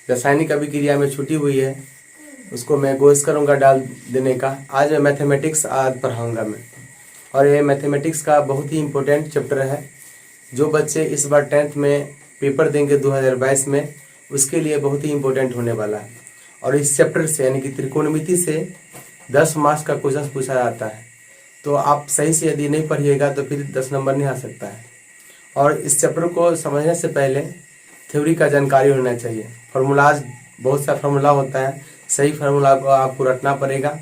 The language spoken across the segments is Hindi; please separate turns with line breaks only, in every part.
रासायनिक अभिक्रिया में छुटी हुई है उसको मैं कोशिश करूँगा डाल देने का। आज मैं मैथमेटिक्स आज पढ़ाऊँगा मैं, और ये मैथमेटिक्स का बहुत ही इम्पोर्टेंट चैप्टर है। जो बच्चे इस बार 10th में पेपर देंगे 2022 में, उसके लिए बहुत ही इम्पोर्टेंट होने वाला है। और इस चैप्टर से यानी कि त्रिकोणमिति से 10 मार्क्स का क्वेश्चन पूछा जाता है। तो आप सही से यदि नहीं पढ़िएगा तो फिर 10 नंबर नहीं आ सकता है। और इस चैप्टर को समझने से पहले थ्योरी का जानकारी होना चाहिए। फार्मूलाज, बहुत सा फार्मूला होता है, सही फार्मूला को आपको रटना पड़ेगा,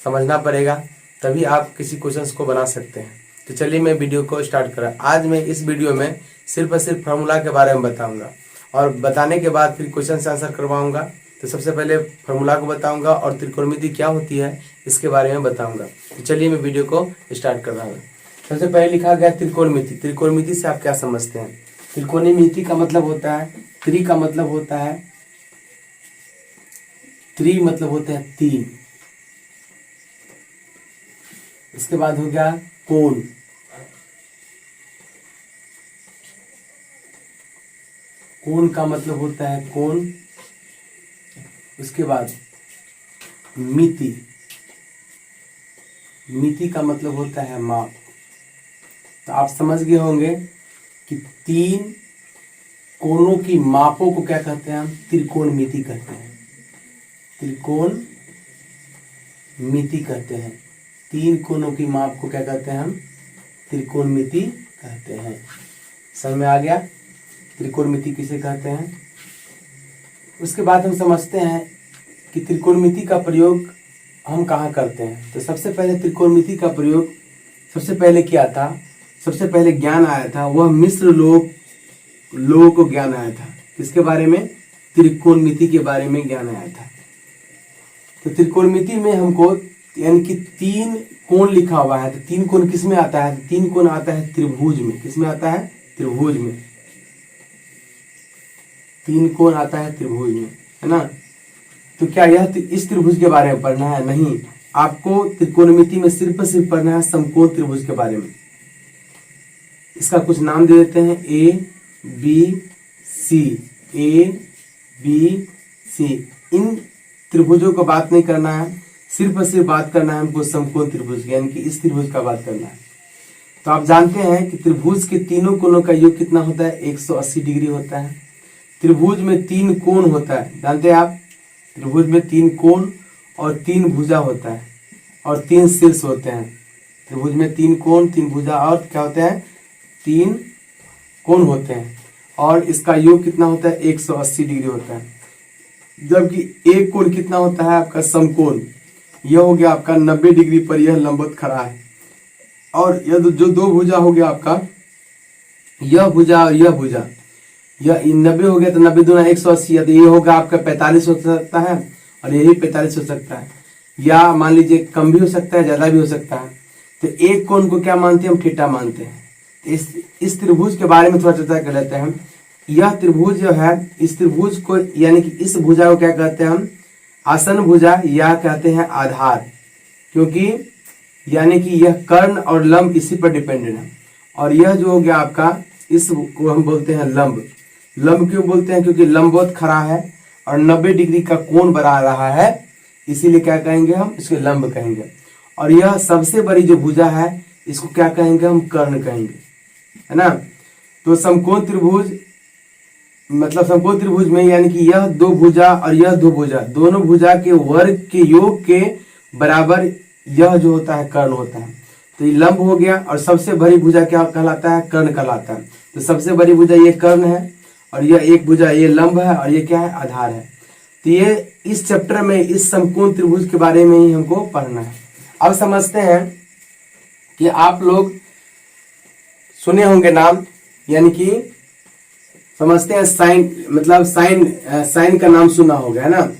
समझना पड़ेगा, तभी आप किसी क्वेश्चन को बना सकते हैं। तो चलिए मैं वीडियो को स्टार्ट करा। आज मैं इस वीडियो में सिर्फ और सिर्फ फार्मूला के बारे में बताऊंगा, और बताने के बाद फिर क्वेश्चन से आंसर करवाऊंगा। तो सबसे पहले फार्मूला को बताऊंगा और त्रिकोणमिति क्या होती है इसके बारे में बताऊंगा। तो चलिए मैं वीडियो को स्टार्ट कर रहा हूँ। सबसे पहले लिखा गया त्रिकोणमिति। त्रिकोणमिति से आप क्या समझते हैं? त्रिकोणमिति का मतलब होता है, त्रि का मतलब होता है, त्रि मतलब होता है 3। इसके बाद हो गया कोण, कोण का मतलब होता है कोण। उसके बाद मिति, मिति का मतलब होता है माप। तो आप समझ गए होंगे कि 3 कोणों की मापों को क्या कहते हैं? हम त्रिकोणमिति कहते हैं। त्रिकोणमिति कहते हैं। 3 कोणों की माप को क्या कहते हैं? हम त्रिकोणमिति कहते हैं। समझ में आ गया त्रिकोणमिति किसे कहते हैं? उसके बाद हम समझते हैं कि त्रिकोणमिति का प्रयोग हम कहाँ करते हैं। तो सबसे पहले त्रिकोणमिति का प्रयोग सबसे पहले किया था, सबसे पहले ज्ञान आया था, वह मिस्र लोगों को ज्ञान आया था। किसके बारे में? त्रिकोणमिति के बारे में ज्ञान आया था। तो त्रिकोणमिति में हमको यानी कि 3 कोण लिखा हुआ है। तो 3 कोण किस में आता है? 3 कोण आता है त्रिभुज में। किस में आता है? त्रिभुज में। 3 कोण आता है त्रिभुज में, है ना। तो क्या यह इस त्रिभुज के बारे में पढ़ना है? नहीं, आपको त्रिकोणमिति में सिर्फ पढ़ना है समकोण त्रिभुज के बारे में। इसका कुछ नाम दे देते हैं, A B C. A B C, इन त्रिभुजों को बात नहीं करना है, सिर्फ बात करना है हमको समकोण त्रिभुज की, यानी कि इस त्रिभुज का बात करना है। तो आप जानते हैं कि त्रिभुज के तीनों कोणों का योग कितना होता है? 180 डिग्री होता है। त्रिभुज में 3 कोण होता है, जानते हैं आप? त्रिभुज में 3 कोण और 3 भुजा होता है, और 3 शीर्ष होते हैं। त्रिभुज में 3 कोण, 3 भुजा और क्या होते हैं? 3 कोण होते हैं, और इसका योग कितना होता है? 180 डिग्री होता है। जबकि एक कोण कितना होता है आपका? समकोण। यह हो गया आपका 90 डिग्री पर यह लंबवत खड़ा है। और यह जो 2 भुजा हो गया आपका, यह भुजा और यह भुजा, यह 90 हो गया तो 90 दूना 180, तो ये होगा आपका 45 हो सकता है, और यही 45 हो सकता है, या मान लीजिए कम भी हो सकता है, ज्यादा भी हो सकता है। तो एक कोण को क्या मानते हैं? हम थीटा मानते हैं। इस त्रिभुज के बारे में थोड़ा चर्चा कर लेते हैं हम। यह त्रिभुज जो है, इस त्रिभुज को यानी कि इस भुजा को क्या कहते हैं हम? आसन भुजा, या कहते हैं आधार, क्योंकि यानी कि यह कर्ण और लंब इसी पर डिपेंडेंट है। और यह जो हो गया आपका, इस को हम बोलते हैं लंब। लंब क्यों बोलते हैं? क्योंकि लंबवत खड़ा है और 90 डिग्री का कोण बना रहा है, इसीलिए क्या कहेंगे हम? इसको लंब कहेंगे। और यह सबसे बड़ी जो भुजा है, इसको क्या कहेंगे? हम कर्ण कहेंगे, है ना। तो समकोण त्रिभुज मतलब समकोण त्रिभुज में यानी कि यह 2 भुजा और यह 2 भुजा, दोनों भुजा के वर्ग के योग के बराबर यह जो होता है कर्ण होता है। तो ये लंब हो गया, और सबसे बड़ी भुजा क्या कहलाता है? कर्ण कहलाता है। तो सबसे बड़ी भुजा ये कर्ण है, और यह एक भुजा ये लंब है, और ये क्या है? आधार है। तो ये इस चैप्टर में इस समकोण त्रिभुज के बारे में ही हमको पढ़ना है। अब समझते हैं कि आप लोग सुने होंगे नाम, यानी कि समझते हैं साइन, मतलब साइन का नाम सुना होगा, है ना।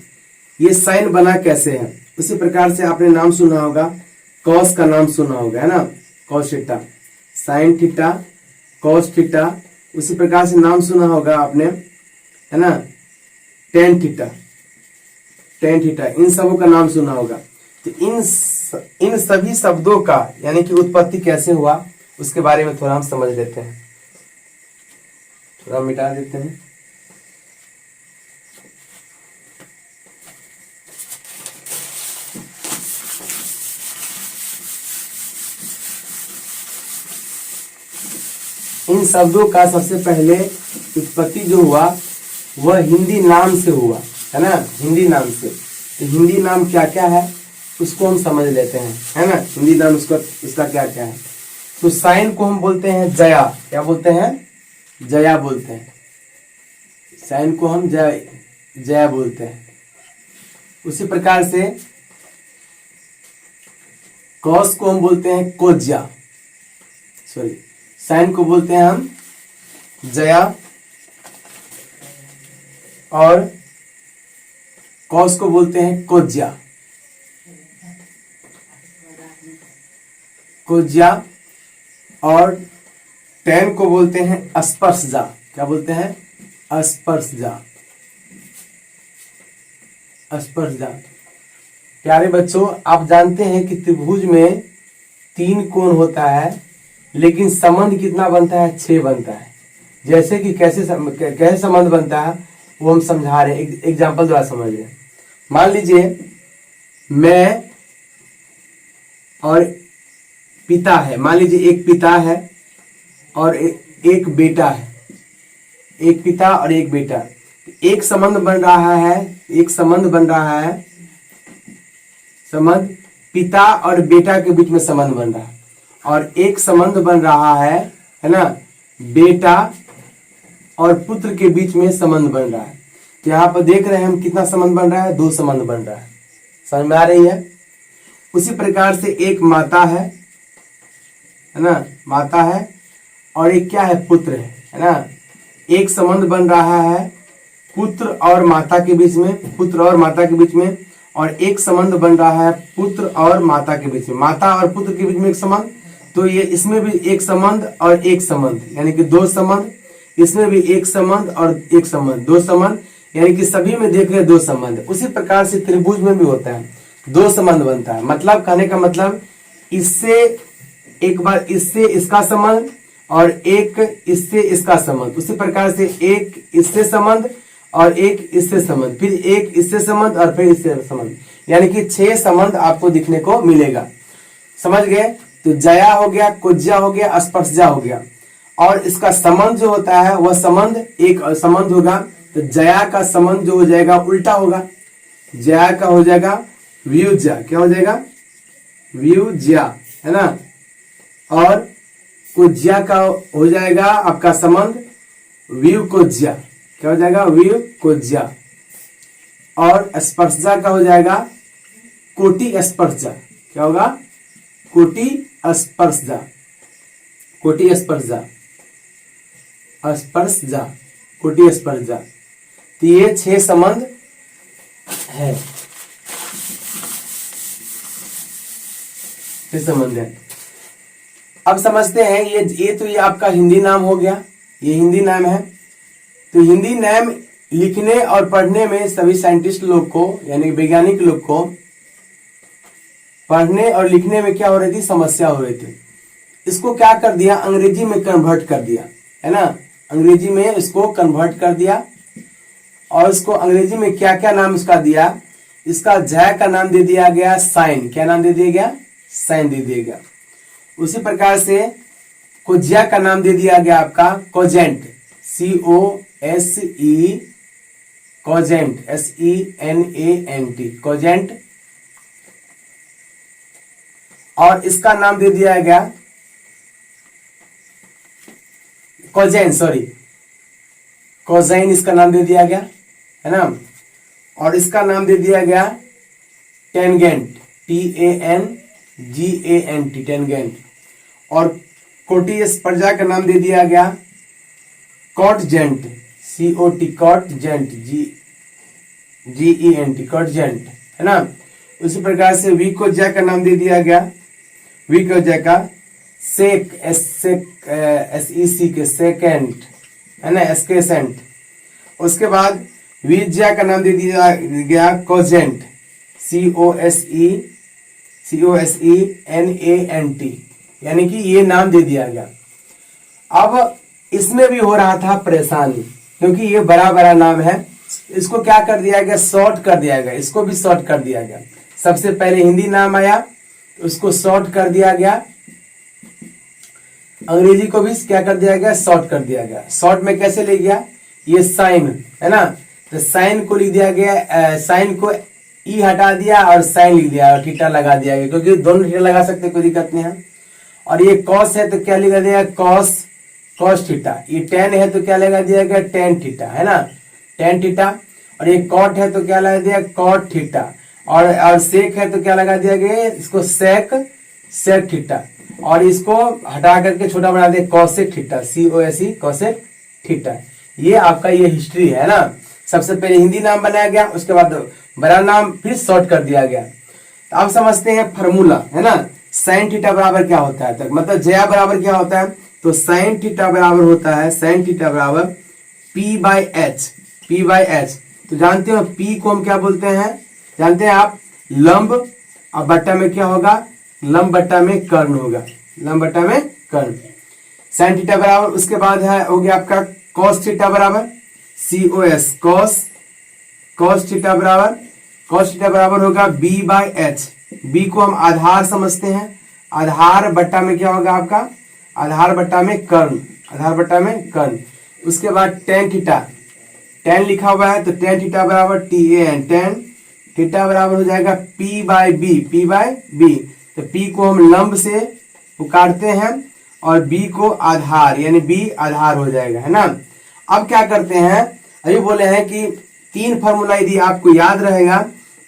ये साइन बना कैसे है? उसी प्रकार से आपने नाम सुना होगा, कॉस का नाम सुना होगा, है ना। Cos theta, sine theta, cos theta. उसी प्रकार से नाम सुना होगा आपने, है ना, टेन थीटा, टेन थीटा, इन सबों का नाम सुना होगा। तो इन सभी शब्दों का यानी कि उत्पत्ति कैसे हुआ उसके बारे में थोड़ा हम समझ लेते हैं। थोड़ा मिटा देते हैं। इन शब्दों का सबसे पहले उत्पत्ति जो हुआ वह हिंदी नाम से हुआ, है ना, हिंदी नाम से। तो हिंदी नाम क्या क्या है उसको हम समझ लेते हैं, है ना, हिंदी नाम उसका क्या क्या है। तो साइन को हम बोलते हैं जया, क्या बोलते हैं, जया बोलते हैं, साइन को हम जया बोलते हैं। उसी प्रकार से कॉस को हम बोलते हैं कोज्या, सॉरी, साइन को बोलते हैं हम जया और कॉस को बोलते हैं कोज्या, कोज्या। और टेन को बोलते हैं स्पर्शजा, क्या बोलते हैं, स्पर्शजा, स्पर्शजा। प्यारे बच्चों, आप जानते हैं कि त्रिभुज में 3 कोण होता है, लेकिन संबंध कितना बनता है, 6 बनता है। जैसे कि कैसे संबंध बनता है वो हम समझा रहे हैं, एग्जाम्पल द्वारा समझ रहे हैं। मान लीजिए मैं और पिता है, मान लीजिए एक पिता है और एक बेटा है, एक पिता और एक बेटा। एक संबंध बन रहा है, एक संबंध बन रहा है, संबंध पिता और बेटा के बीच में संबंध बन रहा है। और एक संबंध बन रहा है ना, बेटा और पुत्र के बीच में संबंध बन रहा है। तो यहाँ पर देख रहे हैं हम कितना संबंध बन रहा है, 2 संबंध बन रहा है, समझ में आ रही है। उसी प्रकार से एक माता है ना, माता है, और एक क्या है, पुत्र है ना। एक संबंध बन रहा है पुत्र और माता के बीच में, पुत्र और माता के बीच में। और एक संबंध बन रहा है पुत्र और माता के बीच में, माता और पुत्र के बीच में एक संबंध। तो ये इसमें भी एक संबंध और एक संबंध, यानी कि 2 संबंध। इसमें भी एक संबंध और एक संबंध, 2 संबंध, यानी कि सभी में देख रहे 2 संबंध। उसी प्रकार से त्रिभुज में भी होता है, 2 संबंध बनता है। मतलब कहने का मतलब, इससे एक बार इससे इसका संबंध और एक इससे इसका संबंध। उसी प्रकार से एक इससे संबंध और एक इससे संबंध, फिर एक इससे संबंध और फिर इससे संबंध, यानी कि 6 संबंध आपको दिखने को मिलेगा। समझ गए। तो जया हो गया, कोज्या हो गया, स्पर्शजा हो गया। और इसका संबंध जो होता है वह संबंध एक संबंध होगा। तो जया का संबंध जो हो जाएगा उल्टा होगा, जया का हो जाएगा व्युज्या, क्या हो जाएगा, व्युज्या, है ना। और कोज्या का हो जाएगा आपका संबंध व्युकोज्या, क्या हो जाएगा, व्युकोज्या। और स्पर्शजा का हो जाएगा कोटि स्पर्शजा, क्या होगा, कोटि स्पर्शजा, कोटि स्पर्शजा, स्पर्शजा, कोटि स्पर्शजा। तो ये 6 संबंध है, 6 संबंध है। अब समझते हैं ये आपका हिंदी नाम हो गया, ये हिंदी नाम है। तो हिंदी नाम लिखने और पढ़ने में सभी साइंटिस्ट लोग को, यानी वैज्ञानिक लोग को पढ़ने और लिखने में क्या हो रही थी, समस्या हो रही थी। इसको क्या कर दिया, अंग्रेजी में कन्वर्ट कर दिया, है ना, अंग्रेजी में इसको कन्वर्ट कर दिया। और इसको अंग्रेजी में क्या क्या नाम इसका दिया, इसका जय का नाम दे दिया गया साइन, क्या नाम दे दिया गया, साइन दे दिया गया। उसी प्रकार से कोज्या का नाम दे दिया गया आपका cogent, COSE, cogent, SENANT, cogent. और इसका नाम दे दिया गया कोजैन, सॉरी, कोजैन, इसका नाम दे दिया गया, है ना। और इसका नाम दे दिया गया टेंगेंट, TANGANT, टेंगेंट। और कोटि स्पर्शजा का नाम दे दिया गया कॉटजेंट, COT, कॉटजेंट, GENT, कॉटजेंट, है ना। उसी प्रकार से विकोज्या का नाम दे दिया गया, विकोज्या का सेक, SEC के सेकेंट, है ना, एस्केसेंट। उसके बाद विज्या का नाम दे दिया गया कोजेंट, COSENANT, यानी कि ये नाम दे दिया गया। अब इसमें भी हो रहा था परेशानी, क्योंकि ये बड़ा बड़ा नाम है। इसको क्या कर दिया गया, शॉर्ट कर दिया गया, इसको भी शॉर्ट कर दिया गया। सबसे पहले हिंदी नाम आया, उसको शॉर्ट कर दिया गया अंग्रेजी को भी क्या कर दिया गया, शॉर्ट कर दिया गया। शॉर्ट में कैसे ले गया, ये साइन है ना, तो साइन को लिख दिया गया, साइन को ई हटा दिया और साइन लिख दिया और थीटा लगा दिया गया, क्योंकि दोनों थीटा लगा सकते, कोई दिक्कत नहीं है। और ये कॉस है तो क्या लिखा दिया, कॉस कॉस थीटा। ये टेन है तो क्या लगा दिया गया, टेन थीटा है ना, टेन थीटा। और ये कॉट है तो क्या लगा दिया, कॉट थीटा। और सेक है तो क्या लगा दिया गया, इसको सेक सेक थीटा। और इसको हटा करके छोटा बना दिया, cosec theta, COSE cosec theta. ये आपका ये हिस्ट्री है ना। सबसे पहले हिंदी नाम बनाया गया, उसके बाद बड़ा नाम फिर शॉर्ट कर दिया गया। तो अब समझते हैं फार्मूला है ना, साइन थीटा बराबर क्या होता है, तक मतलब जया बराबर क्या होता है, तो साइन थीटा बराबर होता है, साइन थीटा बराबर P/H, P/H। तो जानते हो P को हम क्या बोलते हैं, जानते हैं आप, लंब, और बट्टा में क्या होगा, लंब बट्टा में कर्ण होगा, लंब बट्टा में कर्ण। साइन थीटा बराबर, उसके बाद है हो गया आपका कॉस थीटा बराबर COS, कॉस थीटा बराबर, कॉस थीटा बराबर होगा B/H। B को हम आधार समझते हैं, आधार बट्टा में क्या होगा आपका, आधार बट्टा में कर्ण, आधार बट्टा में कर्ण। उसके बाद टेन थीटा, टेन लिखा हुआ है तो टेन थीटा बराबर TAN, टेन थीटा बराबर हो जाएगा P/B, P/B। तो P को हम लंब से पुकारते हैं और B को आधार, यानी B आधार हो जाएगा, है ना। अब क्या करते हैं, अभी बोले हैं कि तीन फार्मूला यदि आपको याद रहेगा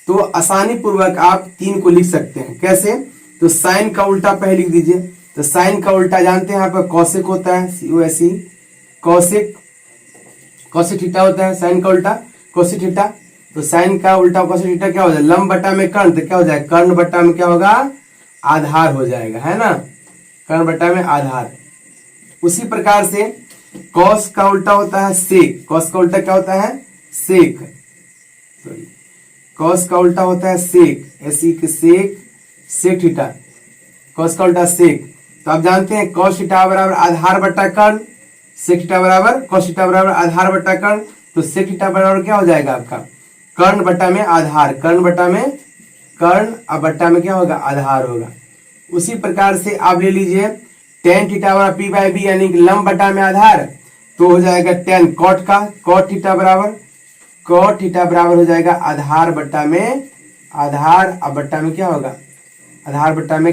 तो आसानी पूर्वक आप तीन को लिख सकते हैं। कैसे, तो साइन का उल्टा पहले लिख दीजिए। तो साइन का उल्टा जानते हैं आपका कॉसेक होता है, COSE कॉसेक, कॉसेक थीटा होता है, साइन का उल्टा कॉसेक थीटा। तो साइन का उल्टा कॉसेक थीटा क्या हो जाएगा, लंब बट्टा में कर्ण, तो क्या हो जाएगा, कर्ण बट्टा में क्या होगा, आधार हो जाएगा, है ना, कर्ण बट्टा में आधार। उसी प्रकार से कॉस का उल्टा होता है सेक, कॉस का उल्टा क्या होता है, सेक, सॉरी, कॉस का उल्टा होता है सेक, SE के सेक, सेक थीटा, कॉस का उल्टा सेक। तो आप जानते हैं कॉस थीटा बराबर आधार बट्टा कर्ण, सेक थीटा बराबर, कॉस थीटा बराबर आधार बट्टा कर्ण। तो सेक थीटा बराबर क्या हो जाएगा आपका, कर्ण बट्टा में आधार, कर्ण बट्टा में कर्ण, और बट्टा में क्या होगा, आधार होगा। उसी प्रकार से आप ले लीजिए टेन थीटा बराबर P/B, यानी कि लंब बट्टा में आधार, तो हो जाएगा टेन कॉट का, कॉट थीटा बराबर, कॉट थीटा बराबर हो जाएगा आधार बट्टा में आधार, और बट्टा में क्या होगा, आधार बट्टा में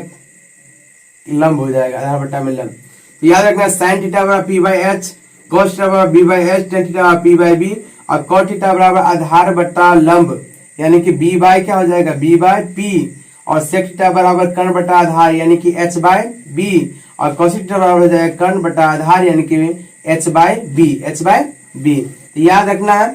लंब हो जाएगा, आधार बट्टा में लंब। तो याद रखना साइन थीटा बराबर P/H, कॉस थीटा बराबर B/H, टेन थीटा बराबर P/B, और कॉट थीटा बराबर आधार बट्टा लंब, यानी कि B/ क्या हो जाएगा, B/P, और सेक थीटा बराबर कर्ण बट्टा आधार, यानी कि H/B, और कॉस थीटा बराबर हो जाएगा कर्ण बट्टा आधार, यानी कि H/B, H/B। तो याद रखना है,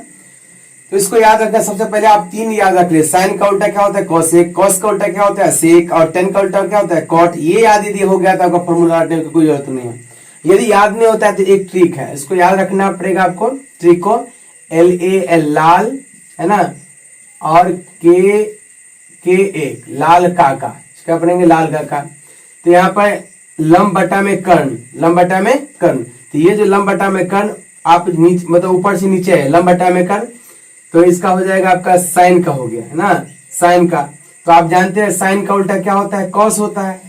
तो इसको याद रखना, सबसे पहले आप तीन याद रख ले, साइन का उल्टा क्या होता है कॉसेक, कॉस का उल्टा क्या होता है सेक, और टेन का उल्टा क्या होता है कॉट। ये याद यदि हो गया तो आपका फॉर्मूला रटने की कोई जरूरत नहीं है। यदि याद नहीं होता है तो एक ट्रिक है, इसको याद रखना पड़ेगा आपको, ट्रिक को LAL लाल है ना, और KA लाल काका, इसका पढ़ेंगे लाल काका। तो यहाँ पर लंब बटा में कर्ण, लंब बटा में कर्ण, तो ये जो लंब बटा में कर्ण आप नीचे मतलब ऊपर से नीचे है लंब बटा में कर्ण, तो इसका हो जाएगा आपका साइन का हो गया, है ना, साइन का। तो आप जानते हैं साइन का उल्टा क्या होता है, कॉस होता है,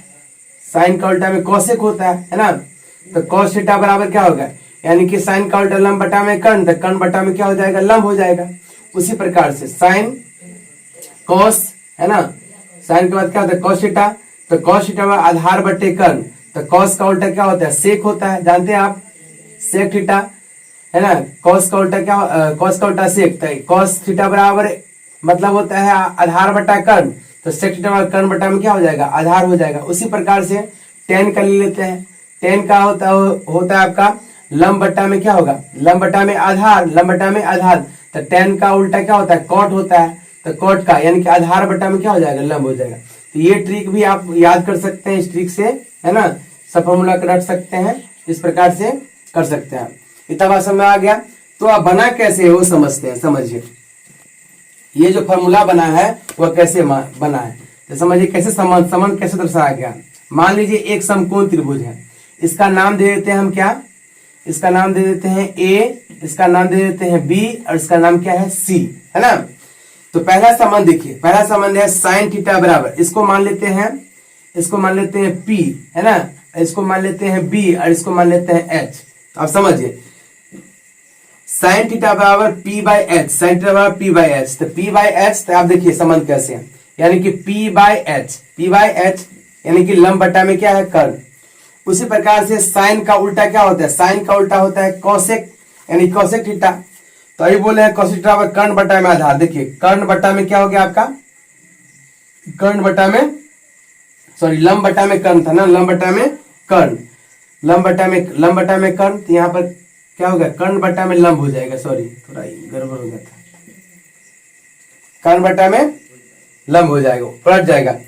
साइन का उल्टा में कॉसेक होता है ना। तो कॉस थीटा बराबर क्या होगा, यानी कि साइन का उल्टा लंब बटा में कर्ण, तो कर्ण बटा में क्या हो जाएगा, लंब हो जाएगा। उसी प्रकार से साइन कॉस है ना, साइन के बाद क्या होता है कॉस थीटा, तो कॉस थीटा में आधार बटे कर्ण, तो कॉस का उल्टा क्या होता है सेक होता है, जानते हैं आप सेक थीटा है ना, कॉस का उल्टा क्या, कॉस का उल्टा सेक, तो कॉस थीटा बराबर मतलब होता है आधार बटा कर्ण, तो सेक थीटा बराबर कर्ण बटा में क्या हो जाएगा, आधार हो जाएगा। उसी प्रकार से टेन का ले लेते हैं, टेन का होता है आपका लंब बट्टा में क्या होगा, लंब बट्टा में आधार, लंब बट्टा में आधार, तो टेन का उल्टा क्या होता है कॉट होता है, तो कॉट का यानी कि आधार बट्टा में क्या हो जाएगा, लंब हो जाएगा। तो ये ट्रिक भी आप याद कर सकते हैं, इस ट्रिक से है ना सब फॉर्मूला रख सकते हैं, इस प्रकार से कर सकते हैं। इतना बात समझ में आ गया। तो आप बना कैसे है वो समझते हैं, समझिए ये जो फॉर्मूला बना है वह कैसे बना है, तो समझिए कैसे संबंध कैसे दर्शाया गया। मान लीजिए एक समकोण त्रिभुज है, इसका नाम दे देते हैं हम क्या, इसका नाम दे देते हैं A, इसका नाम दे देते हैं B, और इसका नाम क्या है C, है ना। तो पहला संबंध देखिए, पहला संबंध है साइन थीटा बराबर, इसको मान लेते हैं P, है ना, इसको मान लेते हैं बी और इसको मान लेते हैं एच। आप समझिए, साइन थीटा बराबर P by H, sign theta बराबर पी बाई एच। तो पी बाई एच, तो आप देखिए संबंध कैसे है, यानी कि P by H, P by H यानी कि लंब बटा में क्या है, कर्ण। उसी प्रकार से साइन का उल्टा क्या होता है, साइन का उल्टा होता है कोसेक, यानी कोसेक थीटा। तो अभी बोले हैं कोसेक थीटा कर्ण बटा में आधार। देखिए कर्ण बटा में क्या हो गया आपका, कर्ण बटा में, सॉरी लंब बटा में कर्ण था ना, लंब बटा में कर्ण, लंब बटा में कर्ण। तो यहाँ पर क्या होगा, कर्ण बटा में लंब हो जाएगा, सॉरी थोड़ा गड़बड़ हो गया था, कर्ण बटा में लंब हो जाएगा, पलट जाएगा।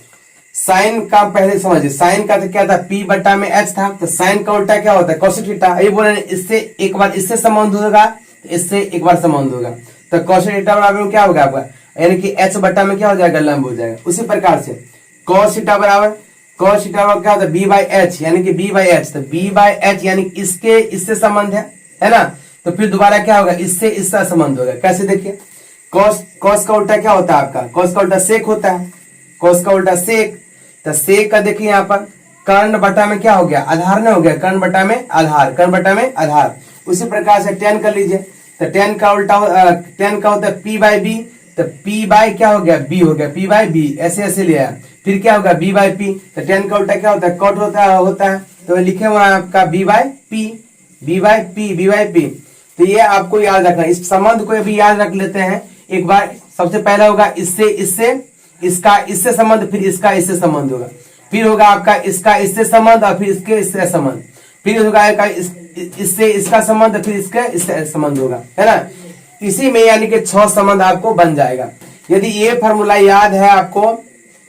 साइन का पहले समझिए, साइन का तो क्या था, पी बटा में एच था, तो साइन का उल्टा क्या होता है, कोसेक थीटा। ये बोले इससे एक बार इससे संबंध होगा, इससे एक बार संबंध होगा, तो कोसेक थीटा बराबर में क्या होगा आपका, यानी कि एच बटा में क्या हो जाएगा, लंब हो जाएगा। उसी प्रकार से cos थीटा बराबर, cos थीटा बराबर क्या होता है, बी बाई एच, यानी कि बी बाई एच। तो बी बाई एच यानी इसके इससे संबंध है ना। तो फिर दोबारा क्या होगा, इससे इसका संबंध होगा। कैसे देखिए, cos का उल्टा क्या होता है आपका, cos का उल्टा सेक होता है, cos का उल्टा सेक। तो सेक का देखिए यहाँ पर कर्ण बटा में क्या हो गया, आधार न हो गया, कर्ण बटा में आधार, कर्ण बटा में आधार। उसी प्रकार से tan कर लीजिए, तो tan का उल्टा tan का होता है p बाई बी, तो p बाई क्या हो गया, b हो गया, p बाई b, ऐसे ऐसे ले आया। फिर क्या होगा, b बाई p, तो tan का उल्टा क्या होता है, cot होता है। तो लिखे हुआ है आपका b by p, b by p, b by p। तो ये आपको याद रखना, इस संबंध को भी याद रख लेते हैं एक बार। सबसे पहला होगा इससे इससे, इसका इससे संबंध, फिर इसका इससे संबंध होगा, फिर होगा आपका इसका इससे संबंध और फिर इसके इससे संबंध, फिर होगा इससे इसका संबंध, फिर इसका इससे संबंध होगा, है ना। इसी में यानी कि 6 संबंध आपको बन जाएगा। यदि ये फॉर्मूला याद है आपको,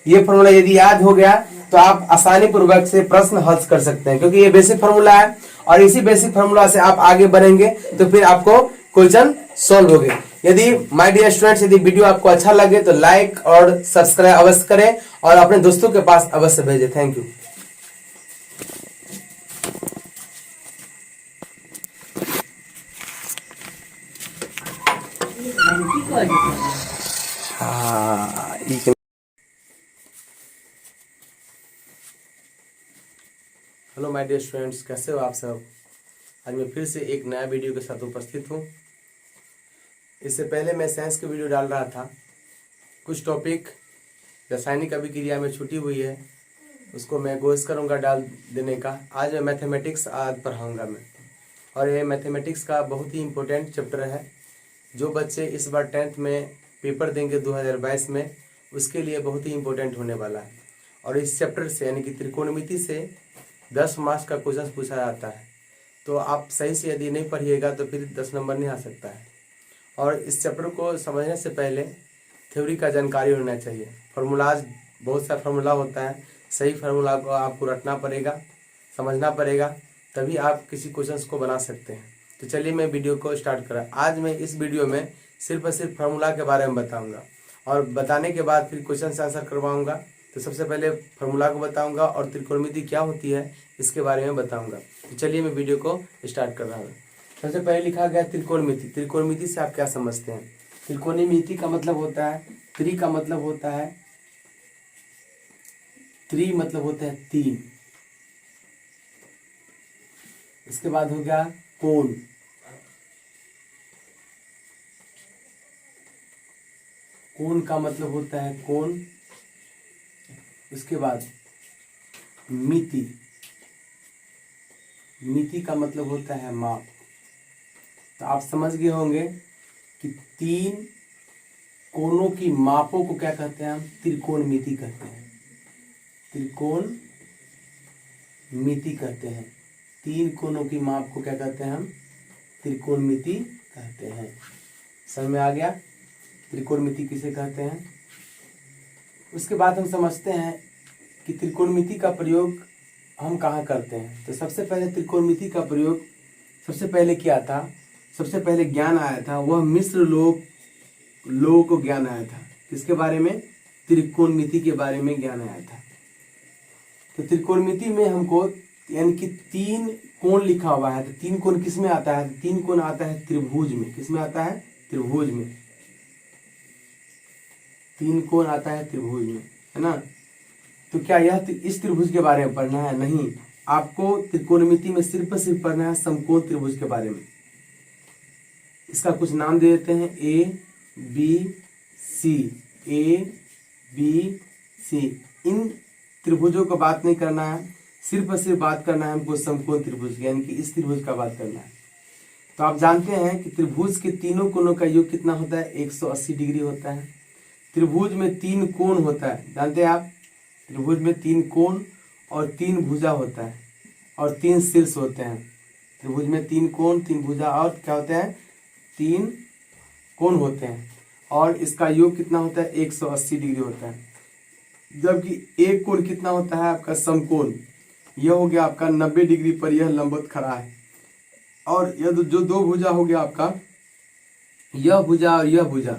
ये फॉर्मूला यदि याद हो गया तो आप आसानी पूर्वक से प्रश्न हल कर सकते हैं, क्योंकि ये बेसिक फॉर्मूला है और इसी बेसिक फॉर्मूला से आप आगे बढ़ेंगे तो फिर आपको क्वेश्चन सॉल्व हो गए। यदि माय डियर स्टूडेंट्स, यदि वीडियो आपको अच्छा लगे तो लाइक और सब्सक्राइब अवश्य करें और अपने दोस्तों के पास अवश्य भेजें। Thank you. Hello my dear students, कैसे हो आप सब। आज मैं फिर से एक नया वीडियो के साथ उपस्थित हूँ। इससे पहले मैं साइंस की वीडियो डाल रहा था, कुछ टॉपिक रासायनिक अभिक्रिया में छूटी हुई है, उसको मैं कोशिश करूँगा डाल देने का। आज मैं मैथमेटिक्स आज पढ़ाऊँगा मैं, और ये मैथमेटिक्स का बहुत ही इम्पोर्टेंट चैप्टर है। जो बच्चे इस बार 10th में पेपर देंगे 2022 में, उसके लिए बहुत ही इम्पोर्टेंट होने वाला है। और इस चैप्टर से यानी कि त्रिकोणमिति से 10 मार्क्स का क्वेश्चन पूछा जाता है। तो आप सही से यदि नहीं पढ़िएगा तो फिर 10 नंबर नहीं आ सकता है। और इस चैप्टर को समझने से पहले थ्योरी का जानकारी होना चाहिए। फार्मूलाज, बहुत सा फार्मूला होता है, सही फार्मूला को आपको रटना पड़ेगा, समझना पड़ेगा, तभी आप किसी क्वेश्चन को बना सकते हैं। तो चलिए मैं वीडियो को स्टार्ट करा। आज मैं इस वीडियो में सिर्फ और सिर्फ फार्मूला के बारे में बताऊंगा और बताने के बाद फिर क्वेश्चन से आंसर करवाऊंगा। तो सबसे पहले फार्मूला को बताऊंगा और त्रिकोणमिति क्या होती है इसके बारे में बताऊंगा। तो चलिए मैं वीडियो को स्टार्ट कर रहा हूँ। सबसे पहले लिखा गया त्रिकोणमिति। त्रिकोणमिति से आप क्या समझते हैं। त्रिकोणमिति का मतलब होता है, त्रि का मतलब होता है, त्रि मतलब होता है 3। इसके बाद हो गया कोण, कोण का मतलब होता है कोण। उसके बाद मिति, मिति का मतलब होता है माप। तो आप समझ गए होंगे कि 3 कोणों की मापों को क्या कहते हैं, हम त्रिकोणमिति कहते हैं, त्रिकोणमिति कहते हैं। 3 कोणों की माप को क्या कहते हैं, हम त्रिकोणमिति कहते हैं। समझ में आ गया त्रिकोणमिति किसे कहते हैं। उसके बाद हम समझते हैं कि त्रिकोणमिति का प्रयोग हम कहाँ करते हैं। तो सबसे पहले त्रिकोणमिति का प्रयोग सबसे पहले क्या था, सबसे पहले ज्ञान आया था, वह मिस्र लोगों को ज्ञान आया था। किसके बारे में, त्रिकोणमिति के बारे में ज्ञान आया था। तो त्रिकोणमिति में हमको यानी कि 3 कोण लिखा हुआ है। तो 3 कोण किस में आता है, 3 कोण आता है त्रिभुज में। किस में आता है, त्रिभुज में। 3 कोण आता है त्रिभुज में, है ना। तो क्या यह इस त्रिभुज के बारे में पढ़ना है, नहीं, आपको त्रिकोणमिति में सिर्फ पढ़ना है समकोण त्रिभुज के बारे में। इसका कुछ नाम दे देते हैं, A B C, A B C. इन त्रिभुजों का बात नहीं करना है, सिर्फ बात करना है हमको समकोण त्रिभुज, यानी कि इस त्रिभुज का बात करना है। तो आप जानते हैं कि त्रिभुज के तीनों कोणों का योग कितना होता है, 180 डिग्री होता है। त्रिभुज में 3 कोण होता है, जानते हैं आप, त्रिभुज में 3 कोण और 3 भुजा होता है और 3 शीर्ष होते हैं। त्रिभुज में 3 कोण, 3 भुजा और क्या होते हैं, 3 कोण होते हैं और इसका योग कितना होता है, 180 डिग्री होता है। जबकि एक कोण कितना होता है आपका समकोण, यह हो गया आपका 90 डिग्री पर यह लंबवत खड़ा है। और यह जो 2 भुजा हो गया आपका, यह भुजा और यह भुजा,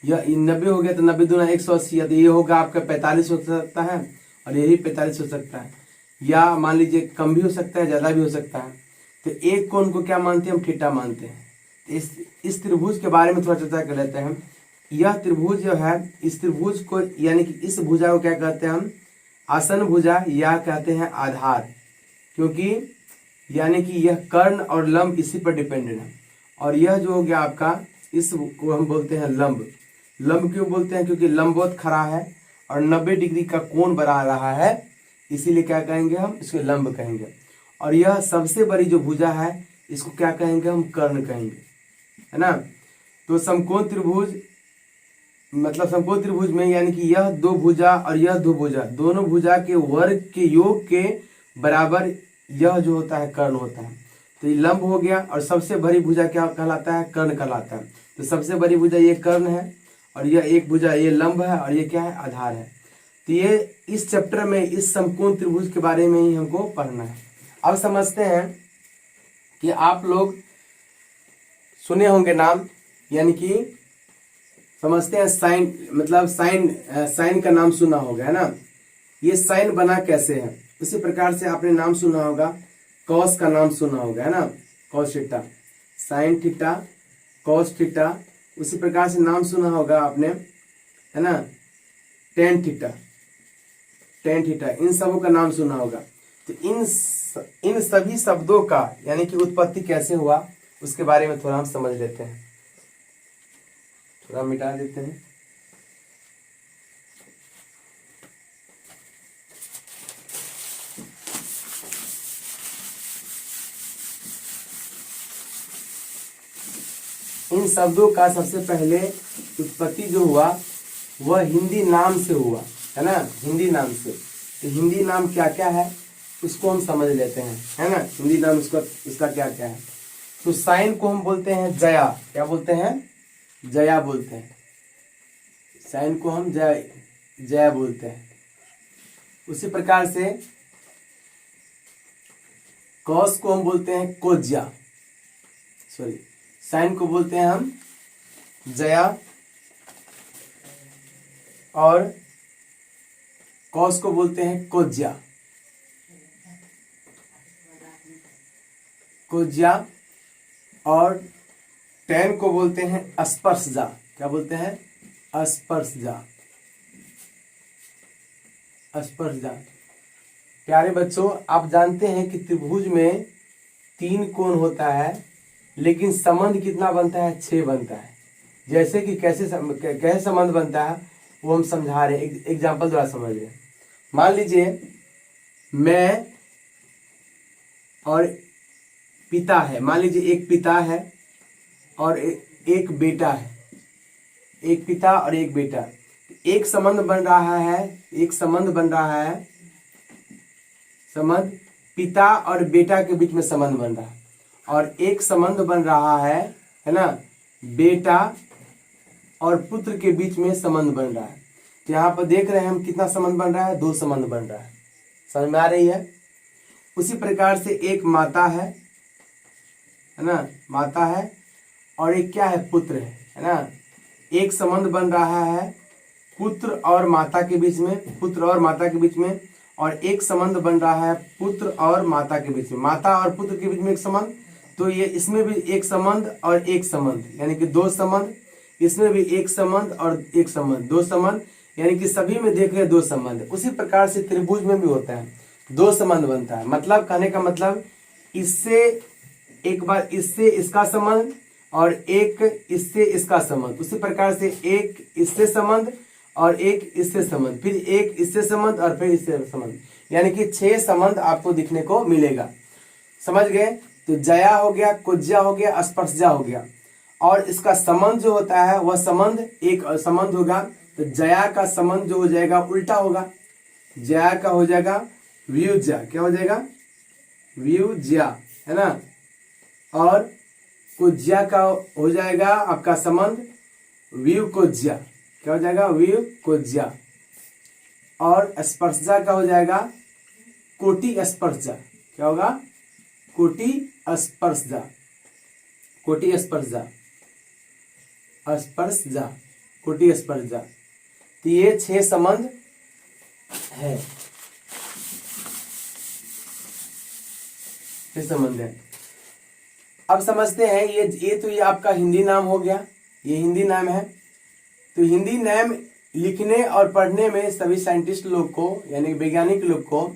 यह 90 हो गया तो 90 दूना 180, तो ये होगा आपका 45 हो सकता है और यही 45 हो सकता है, या मान लीजिए कम भी हो सकता है, ज्यादा भी हो सकता है। तो एक कोण को क्या मानते हैं, हम थीटा मानते हैं। इस त्रिभुज के बारे में थोड़ा चर्चा कर लेते हैं। यह त्रिभुज जो है, इस त्रिभुज को यानी कि इस भुजा को क्या कहते हैं हम, आसन भुजा या कहते हैं आधार, क्योंकि यानी कि यह कर्ण और लंब इसी पर डिपेंडेंट है। और यह जो हो गया आपका, इस को हम बोलते हैं लंब। लंब क्यों बोलते हैं, क्योंकि लंबवत खड़ा है और 90 डिग्री का कोण बना रहा है, इसीलिए क्या कहेंगे हम, इसको लंब कहेंगे। और यह सबसे बड़ी जो भुजा है, इसको क्या कहेंगे हम, कर्ण कहेंगे, है ना। तो समकोण त्रिभुज मतलब समकोण त्रिभुज में यानी कि यह 2 भुजा और यह 2 भुजा, दोनों भुजा के वर्ग के योग के बराबर यह जो होता है कर्ण होता है। तो ये लंब हो गया और सबसे बड़ी भुजा क्या कहलाता है, कर्ण कहलाता है। तो सबसे बड़ी भुजा ये कर्ण है और यह एक भुजा ये लंब है और ये क्या है, आधार है। तो ये इस चैप्टर में इस समकोण त्रिभुज के बारे में ही हमको पढ़ना है। अब समझते हैं कि आप लोग सुने होंगे नाम, यानी कि समझते हैं साइन, मतलब साइन का नाम सुना होगा, है ना। ये साइन बना कैसे है, उसी प्रकार से आपने नाम सुना होगा, कॉस का नाम सुना होगा, है ना, cos theta, sine theta, cos theta. उसी प्रकार से नाम सुना होगा आपने, है ना, टेन थीटा, इन सबों का नाम सुना होगा। तो इन सभी शब्दों का यानी कि उत्पत्ति कैसे हुआ, उसके बारे में थोड़ा हम समझ लेते हैं। थोड़ा मिटा देते हैं। इन शब्दों का सबसे पहले उत्पत्ति जो हुआ वह हिंदी नाम से हुआ, है ना, हिंदी नाम से। तो हिंदी नाम क्या क्या है उसको हम समझ लेते हैं, है ना। हिंदी नाम उसका क्या क्या है। तो साइन को हम बोलते हैं जया, क्या बोलते हैं, जया बोलते हैं। साइन को हम जया बोलते हैं। उसी प्रकार से कॉस को हम बोलते हैं कोज्या, सॉरी, साइन को बोलते हैं हम जया और कॉस को बोलते हैं कोज्या, और टेन को बोलते हैं स्पर्शजा, क्या बोलते हैं, स्पर्शजा। प्यारे बच्चों, आप जानते हैं कि त्रिभुज में 3 कोण होता है, लेकिन संबंध कितना बनता है, 6 बनता है। जैसे कि कैसे संबंध बनता है वो हम समझा रहे हैं, एग्जाम्पल द्वारा समझ रहे हैं। मान लीजिए मैं और पिता है, मान लीजिए एक पिता है और एक बेटा है, एक पिता और एक बेटा। एक संबंध बन रहा है, संबंध पिता और बेटा के बीच में संबंध बन रहा है, और एक संबंध बन रहा है ना, बेटा और पुत्र के बीच में संबंध बन रहा है। तो यहाँ पर देख रहे हैं हम कितना संबंध बन रहा है, 2 संबंध बन रहा है, समझ में आ रही है। उसी प्रकार से एक माता है ना, माता है और एक क्या है, पुत्र है ना। एक संबंध बन रहा है पुत्र और माता के बीच में, और एक संबंध बन रहा है पुत्र और माता के बीच में, माता और पुत्र के बीच में एक संबंध। तो ये इसमें भी एक संबंध और एक संबंध, यानी कि 2 संबंध, इसमें भी एक संबंध और एक संबंध, 2 संबंध, यानी कि सभी में देख रहे 2 संबंध। उसी प्रकार से त्रिभुज में भी होता है। दो संबंध बनता है। मतलब कहने का मतलब इससे एक बार इससे इसका संबंध और एक इससे इसका संबंध, उसी प्रकार से एक इससे संबंध और एक इससे संबंध, फिर एक इससे संबंध और फिर इससे संबंध, यानी कि 6 संबंध आपको दिखने को मिलेगा। समझ गए? तो जया हो गया, कुज्या हो गया, स्पर्शजा हो गया, और इसका संबंध जो होता है वह संबंध एक संबंध होगा। तो जया का संबंध जो हो जाएगा उल्टा होगा, जया का हो जाएगा व्युज्या, क्या हो जाएगा? व्युज्या, है ना। और कुज्या का हो जाएगा आपका संबंध व्युकोज्या, क्या हो जाएगा? व्युकोज्या। और स्पर्शजा का हो जाएगा कोटि स्पर्शजा, क्या होगा? कोटि स्पर्शजा, कोटि स्पर्शजा, स्पर्शजा, कोटि स्पर्शजा। तो ये 6 संबंध है, 6 संबंध है। अब समझते हैं ये आपका हिंदी नाम हो गया, ये हिंदी नाम है। तो हिंदी नाम लिखने और पढ़ने में सभी साइंटिस्ट लोग को, यानी वैज्ञानिक लोग को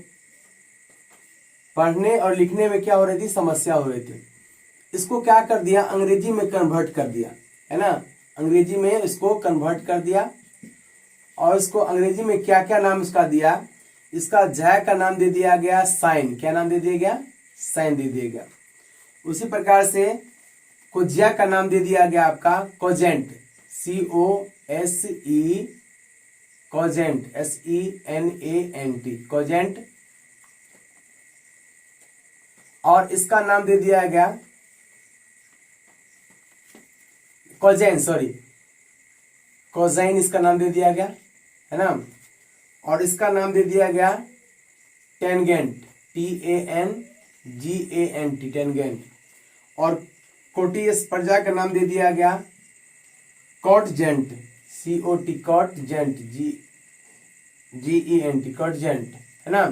पढ़ने और लिखने में क्या हो रही थी? समस्या हो रही थी। इसको क्या कर दिया? अंग्रेजी में कन्वर्ट कर दिया, है ना। अंग्रेजी में इसको कन्वर्ट कर दिया और इसको अंग्रेजी में क्या क्या नाम इसका दिया? इसका जय का नाम दे दिया गया साइन, क्या नाम दे दिया गया? साइन दे दिया गया। उसी प्रकार से कोज्या का नाम दे दिया गया आपका cogent, COSE, cogent, SENANT, cogent. और इसका नाम दे दिया गया कोजैन, सॉरी कोजाइन, इसका नाम दे दिया गया, है ना। और इसका नाम दे दिया गया टेंगेंट, TANGANT, टेंगेंट। और कोटि स्पर्शजा का नाम दे दिया गया कॉटजेंट, COT, कॉटजेंट, GENT, कॉटजेंट, है ना।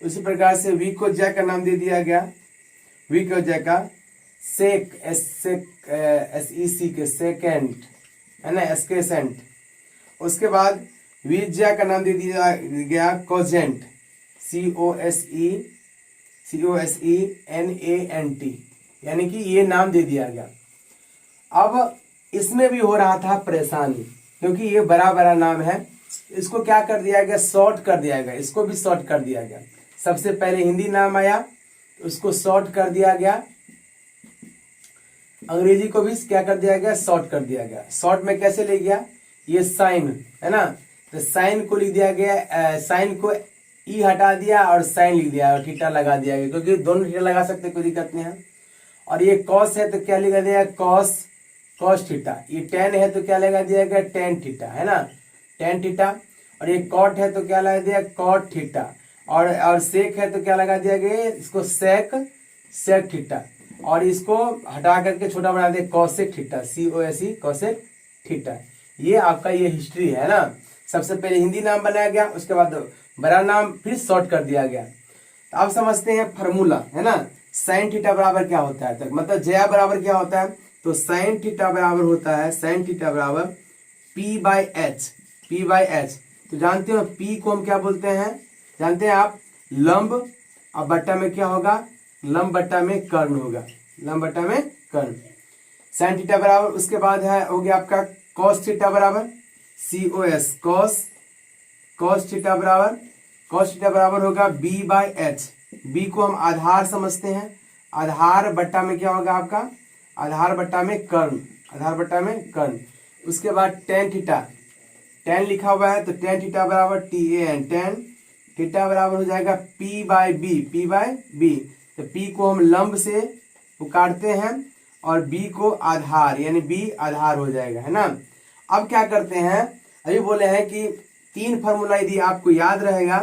उसी प्रकार से विकोज्या का नाम दे दिया गया, विकोज्या का सेक, SEC के सेकेंट, है ना, एस्केसेंट। उसके बाद विज्या का नाम दे दिया गया कोजेंट, COSENANT, यानी कि ये नाम दे दिया गया। अब इसमें भी हो रहा था परेशानी, क्योंकि ये बड़ा बड़ा नाम है। इसको क्या कर दिया गया? शॉर्ट कर दिया गया, इसको भी शॉर्ट कर दिया गया। सबसे पहले हिंदी नाम आया, उसको शॉर्ट कर दिया गया। अंग्रेजी को भी क्या कर दिया गया? शॉर्ट कर दिया गया। शॉर्ट में कैसे ले गया? ये साइन, है ना, तो साइन को लिख दिया गया, साइन को ई हटा दिया और साइन लिख दिया और थीटा लगा दिया गया, क्योंकि दोनों थीटा लगा सकते, कोई दिक्कत नहीं है। और ये कॉस है तो क्या लिखा दिया? Cos theta. ये टेन है तो क्या लगा दिया गया? टेन थीटा, है ना, टेन थीटा। और ये कॉट है तो क्या लगा दिया? Cot theta. और सेक है तो क्या लगा दिया गया? इसको सेक थीटा। और इसको हटा करके छोटा बना दिया cosec theta, COSE, cosec theta. ये आपका ये हिस्ट्री है ना। सबसे पहले हिंदी नाम बनाया गया, उसके बाद बड़ा नाम फिर शॉर्ट कर दिया गया। तो आप समझते हैं फार्मूला, है ना। साइन थीटा बराबर क्या होता है? तक मतलब जया बराबर क्या होता है? तो साइन थीटा बराबर होता है, साइन थीटा बराबर P/H, P/H। तो जानते हो P को हम क्या बोलते हैं? जानते हैं आप? लंब। अब बट्टा में क्या होगा? लंब बट्टा में कर्ण होगा, लंब बट्टा में कर्ण। साइन थीटा बराबर, उसके बाद है हो गया आपका कॉस थीटा बराबर COS, कॉस थीटा बराबर होगा B/H। B को हम आधार समझते हैं, आधार बट्टा में क्या होगा आपका? आधार बट्टा में कर्ण, आधार बट्टा में कर्ण। उसके बाद टेन थीटा, टेन लिखा हुआ है तो टेन थीटा बराबर TAN, टेन थीटा बराबर हो जाएगा P/B। तो P को हम लंब से काटते हैं और B को आधार, यानी B आधार हो जाएगा, है ना। अब क्या करते हैं? अभी बोले हैं कि 3 फार्मूला यदि आपको याद रहेगा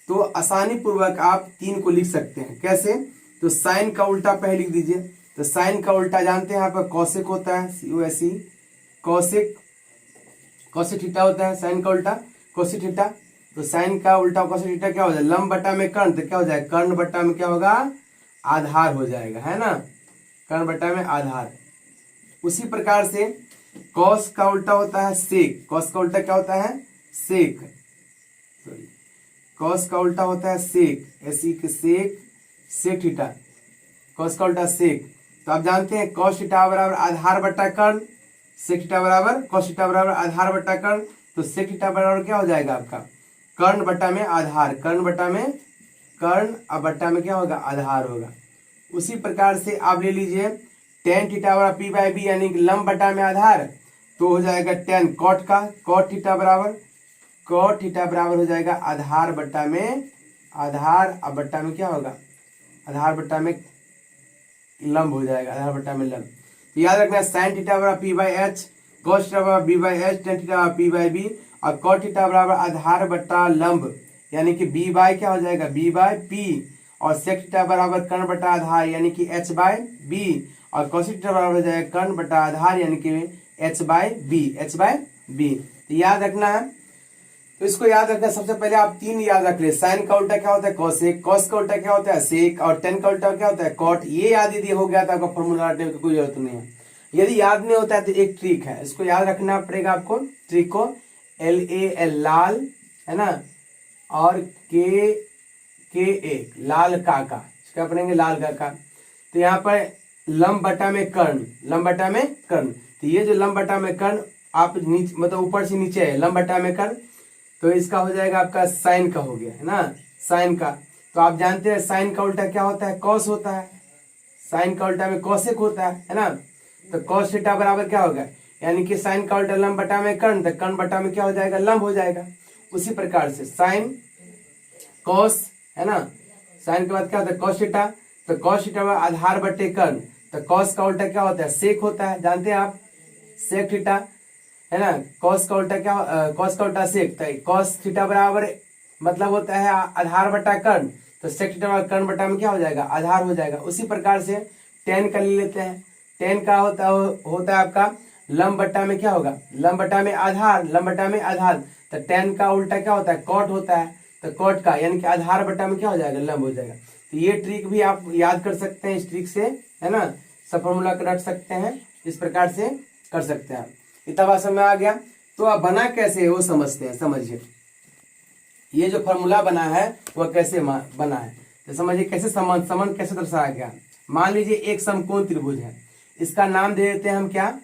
तो आसानी पूर्वक आप 3 को लिख सकते हैं। कैसे? तो साइन का उल्टा पहले लिख दीजिए। तो साइन का उल्टा जानते हैं आपका कॉसेक होता है, COSE, कॉसेक थीटा होता है साइन का उल्टा, कॉसेक थीटा। तो साइन का उल्टा कॉसेक थीटा क्या हो जाएगा? लंब बट्टा में कर्ण, तो क्या हो जाएगा? कर्ण बट्टा में क्या होगा? आधार हो जाएगा, है ना, कर्ण बट्टा में आधार। उसी प्रकार से कॉस का उल्टा होता है सेक, कॉस का उल्टा क्या होता है? सेक, सॉरी, कॉस का उल्टा होता है सेक, ऐसी के सेक, सेक थीटा, कॉस का उल्टा सेक। तो आप जानते हैं कॉस थीटा बराबर आधार बट्टा कर्ण, सेक थीटा बराबर कॉस थीटा बराबर आधार बट्टा कर्ण। तो सेक थीटा बराबर क्या हो जाएगा आपका कर्ण बट्टा में आधार, कर्ण बट्टा में कर्ण, अब बट्टा में क्या होगा आधार होगा। उसी प्रकार से आप ले लीजिए टेन थीटा बराबर पी बाई बी यानी कि लंब बट्टा में आधार, तो हो जाएगा टेन कॉट का, कॉट थीटा बराबर, कॉट थीटा बराबर हो जाएगा आधार बट्टा में आधार, अब बट्टा में क्या होगा आधार बट्टा में लंब हो जाएगा, आधार बट्टा में लंब। तो याद रखना साइन थीटा बराबर P by H, cos theta बराबर B by H, tan theta बराबर पी बाई बी, और कॉट थीटा बराबर आधार बट्टा लंब यानी कि बी बाई क्या हो जाएगा बी बाई पी, और सेक थीटा बराबर कर्ण बट्टा आधार यानी कि एच बाई बी, और कॉस थीटा बराबर हो जाएगा कर्ण बट्टा आधार यानी कि H by B, H by B. तो याद रखना है, तो इसको याद रखना सबसे पहले आप तीन याद रख ले, साइन का उल्टा क्या होता है कॉसेक, कॉस का उल्टा क्या होता है सेक, और टेन का उल्टा क्या होता है कॉट। ये याद यदि हो गया तो आपका फॉर्मूला रटने की कोई जरूरत नहीं है। यदि याद नहीं होता है तो एक ट्रिक है, इसको याद रखना पड़ेगा आपको। ट्रिक को LAL लाल है ना, और K लाल काका, क्या पढ़ेंगे लाल काका। तो यहाँ पर लंब बटा में कर्ण, लंब बटा में कर्ण, तो ये जो लंब बटा में कर्ण आप नीचे मतलब ऊपर से नीचे है लंब बटा में कर्ण, तो इसका हो जाएगा आपका साइन का हो गया है ना, साइन का। तो आप जानते हैं साइन का उल्टा क्या होता है कॉस होता है, साइन का उल्टा में कॉसेक होता है ना। तो कॉस थीटा बराबर क्या होगा यानी कि साइन का उल्टा लंब बटा में कर्ण, तो कर्ण बटा में क्या हो जाएगा लंब हो जाएगा। उसी प्रकार से साइन कॉस है ना, साइन के बाद क्या होता है कॉस थीटा, तो कॉस थीटा आधार बटे कर्ण, तो कॉस का उल्टा क्या होता है सेक होता है, जानते हैं आप सेक थीटा है ना। कॉस का उल्टा क्या कॉस का उल्टा सेक, तो कॉस थीटा बराबर मतलब होता है आधार बटा कर्ण, तो सेक थीटा बराबर कर्ण बटा में क्या हो जाएगा आधार हो जाएगा। उसी प्रकार से टेन का ले लेते हैं, टेन का होता है आपका लंब बट्टा में क्या होगा लंब बट्टा में आधार, लंब बट्टा में आधार, तो टेन का उल्टा क्या होता है कॉट होता है, तो कॉट का यानी कि आधार बट्टा में क्या हो जाएगा लंब हो जाएगा। तो ये ट्रिक भी आप याद कर सकते हैं, इस ट्रिक से है ना सब फॉर्मूला रख सकते हैं, इस प्रकार से कर सकते हैं। इतना बात समझ में आ गया। तो आप बना कैसे है वो समझते हैं, समझिए ये जो फॉर्मूला बना है वह कैसे बना है, तो समझिए कैसे संबंध कैसे दर्शाया गया। मान लीजिए एक समकोण त्रिभुज है, इसका नाम दे देते हैं हम क्या,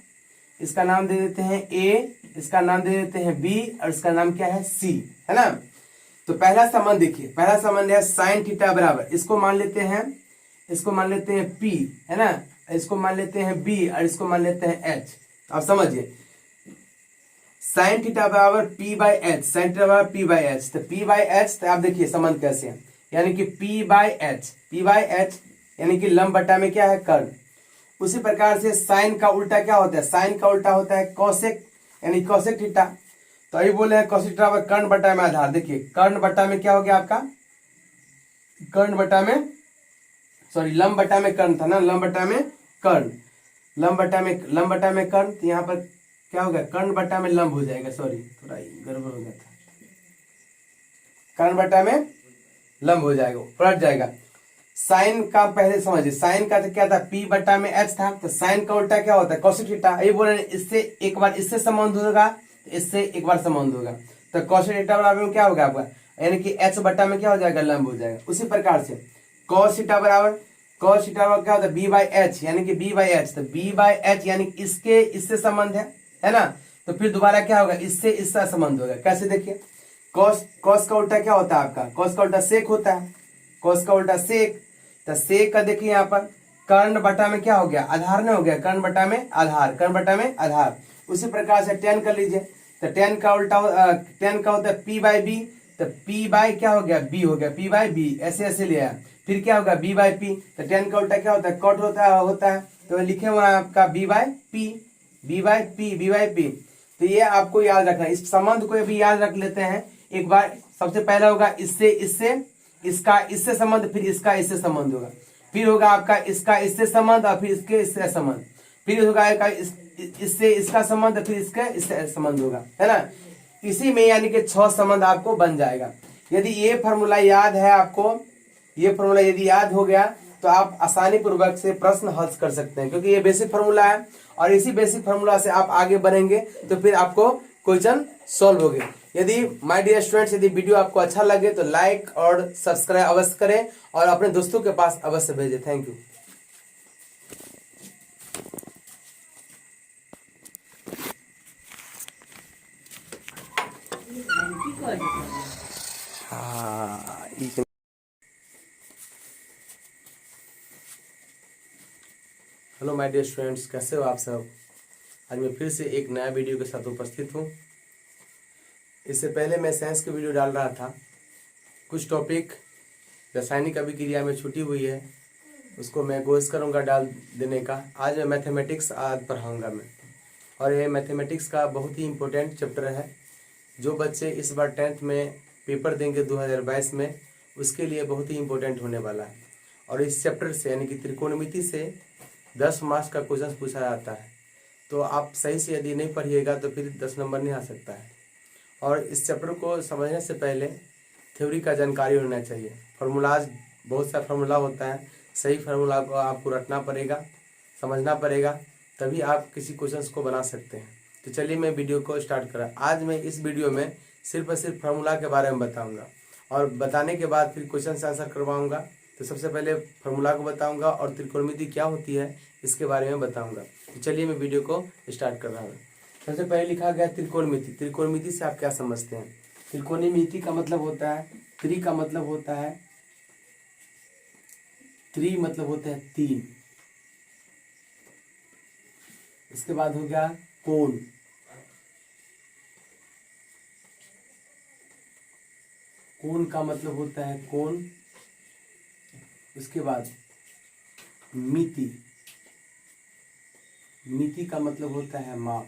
इसका नाम दे देते हैं ए, इसका नाम दे देते हैं बी, और इसका नाम क्या है सी, है ना। तो पहला संबंध देखिए, पहला संबंध है साइन थीटा बराबर, इसको मान लेते हैं, इसको मान लेते हैं पी है ना, इसको मान लेते हैं बी, और इसको मान लेते हैं एच। आप समझिए साइन थीटा बराबर P by H, sign theta बराबर पी बाई एच, तो पी बाई एच, तो आप देखिए संबंध कैसे है, यानी कि पी बाई एच यानी कि लंब बट्टा में क्या है कर्ण। उसी प्रकार से साइन का उल्टा क्या होता है, साइन का उल्टा होता है कॉसेक यानी कॉसेक थीटा, तो अभी बोले हैं कॉसेक थीटा बराबर कर्ण बट्टा में आधार। देखिए कर्ण बट्टा में क्या हो गया आपका कर्ण बट्टा में सॉरी लंब बट्टा में कर्ण था ना, लंब बट्टा में कर्ण, लंब बट्टा में कर्ण, तो यहाँ पर क्या होगा कर्ण बट्टा में लंब हो जाएगा, सॉरी थोड़ा गड़बड़ हो गया था, कर्ण बट्टा में लंब हो जाएगा पलट जाएगा। साइन का पहले समझिए, साइन का तो क्या था पी बट्टा में एच था, तो साइन का उल्टा क्या होता है कॉसेक थीटा। ये बोले इससे एक बार इससे संबंध होगा, इससे एक बार संबंध होगा, तो कॉसेक थीटा बराबर क्या होगा आपका यानी कि एच बट्टा में क्या हो जाएगा लंब हो जाएगा। उसी प्रकार से कॉस थीटा बराबर क्या होता है बी बाई एच यानी कि बी बाई एच, तो बी बाई एच यानी इसके इससे संबंध है ना। तो फिर दोबारा क्या होगा इससे इसका संबंध होगा, कैसे देखिए कॉस का उल्टा क्या होता है आपका कॉस का उल्टा सेक होता है, कॉस का उल्टा सेक, तो सेक का देखिए यहाँ पर कर्ण बटा में क्या हो गया आधार नहीं हो गया, कर्ण बटा में आधार, कर्ण बटा में आधार। उसी प्रकार से टेन कर लीजिए, तो टेन का होता है पी बाई बी, तो पी बाई क्या हो गया बी हो गया, पी बाई बी ऐसे ऐसे लिया, फिर क्या होगा बी बाई पी, तो टेन का उल्टा क्या होता है कॉट होता है, तो लिखे हुआ है आपका B by P, B by P, B by P. तो ये आपको याद रखना, इस संबंध को भी याद रख लेते हैं एक बार। सबसे पहला होगा इससे इसका इससे संबंध, फिर इसका इससे संबंध होगा, फिर होगा आपका इसका इससे संबंध, और फिर इसके इससे संबंध, फिर होगा इससे इसका संबंध, फिर इसका इससे संबंध होगा, है ना। इसी में यानी कि 6 संबंध आपको बन जाएगा। यदि ये फॉर्मूला याद है आपको, ये फॉर्मूला यदि याद हो गया तो आप आसानी पूर्वक से प्रश्न हल कर सकते हैं, क्योंकि ये बेसिक फॉर्मूला है, और इसी बेसिक फॉर्मूला से आप आगे बढ़ेंगे तो फिर आपको क्वेश्चन सॉल्व हो गए। यदि माय डियर स्टूडेंट्स, यदि वीडियो आपको अच्छा लगे तो लाइक और सब्सक्राइब अवश्य करें और अपने दोस्तों के पास अवश्य भेजें। Thank you. Hello my dear students, कैसे हो आप सब। आज मैं फिर से एक नया वीडियो के साथ उपस्थित हूँ। इससे पहले मैं साइंस की वीडियो डाल रहा था। कुछ टॉपिक रासायनिक अभिक्रिया में छूटी हुई है, उसको मैं कोशिश करूँगा डाल देने का। आज मैं मैथमेटिक्स आज पढ़ाऊँगा मैं, और ये मैथमेटिक्स का बहुत ही इम्पोर्टेंट चैप्टर है। जो बच्चे इस बार 10th में पेपर देंगे 2022 में, उसके लिए बहुत ही इम्पोर्टेंट होने वाला है। और इस चैप्टर से यानी कि त्रिकोणमिति से 10 मार्क्स का क्वेश्चन पूछा जाता है। तो आप सही से यदि नहीं पढ़िएगा तो फिर 10 नंबर नहीं आ सकता है। और इस चैप्टर को समझने से पहले थ्योरी का जानकारी होना चाहिए। फार्मूलाज, बहुत सा फार्मूला होता है, सही फार्मूला को आपको रटना पड़ेगा, समझना पड़ेगा, तभी आप किसी क्वेश्चन को बना सकते हैं। तो चलिए मैं वीडियो को स्टार्ट करा। आज मैं इस वीडियो में सिर्फ और सिर्फ फार्मूला के बारे में बताऊंगा, और बताने के बाद फिर क्वेश्चन से आंसर करवाऊंगा। तो सबसे पहले फार्मूला को बताऊंगा और त्रिकोणमिति क्या होती है इसके बारे में बताऊंगा। तो चलिए मैं वीडियो को स्टार्ट कर रहा हूँ। सबसे पहले लिखा गया त्रिकोणमिति। त्रिकोणमिति से आप क्या समझते हैं। त्रिकोणमिति का मतलब होता है, त्रि का मतलब होता है, त्रि मतलब होता है 3। इसके बाद हो गया कोण। कोण का मतलब होता है कोण। उसके बाद मिति। मिति का मतलब होता है माप।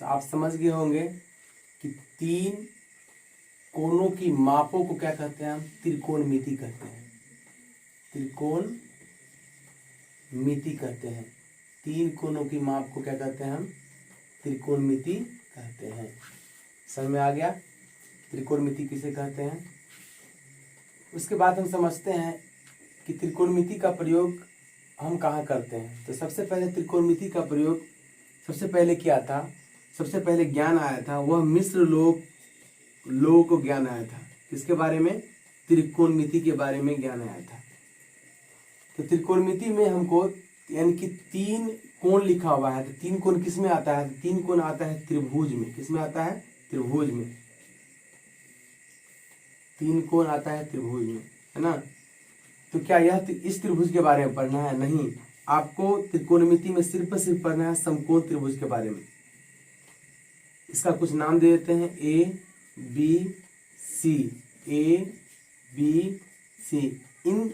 तो आप समझ गए होंगे कि 3 कोणों की मापों को क्या कहते हैं हम, त्रिकोणमिति कहते हैं। त्रिकोणमिति कहते हैं। 3 कोणों की माप को क्या कहते हैं हम, त्रिकोणमिति कहते हैं। समझ में आ गया त्रिकोणमिति किसे कहते हैं। उसके बाद हम समझते हैं कि त्रिकोणमिति का प्रयोग हम कहाँ करते हैं। तो सबसे पहले त्रिकोणमिति का प्रयोग सबसे पहले किया था, सबसे पहले ज्ञान आया था, वह मिस्र लोगों को ज्ञान आया था। किसके बारे में, त्रिकोणमिति के बारे में ज्ञान आया था। तो त्रिकोणमिति में हमको यानी कि 3 कोण लिखा हुआ है। तो 3 कोण किस में आता है, 3 कोण आता है त्रिभुज में। किस में आता है, त्रिभुज में। 3 कोण आता है त्रिभुज में, है ना। तो क्या यह इस त्रिभुज के बारे में पढ़ना है, नहीं। आपको त्रिकोणमिति में सिर्फ पढ़ना है समकोण त्रिभुज के बारे में। इसका कुछ नाम दे देते हैं, A B C. A B C, इन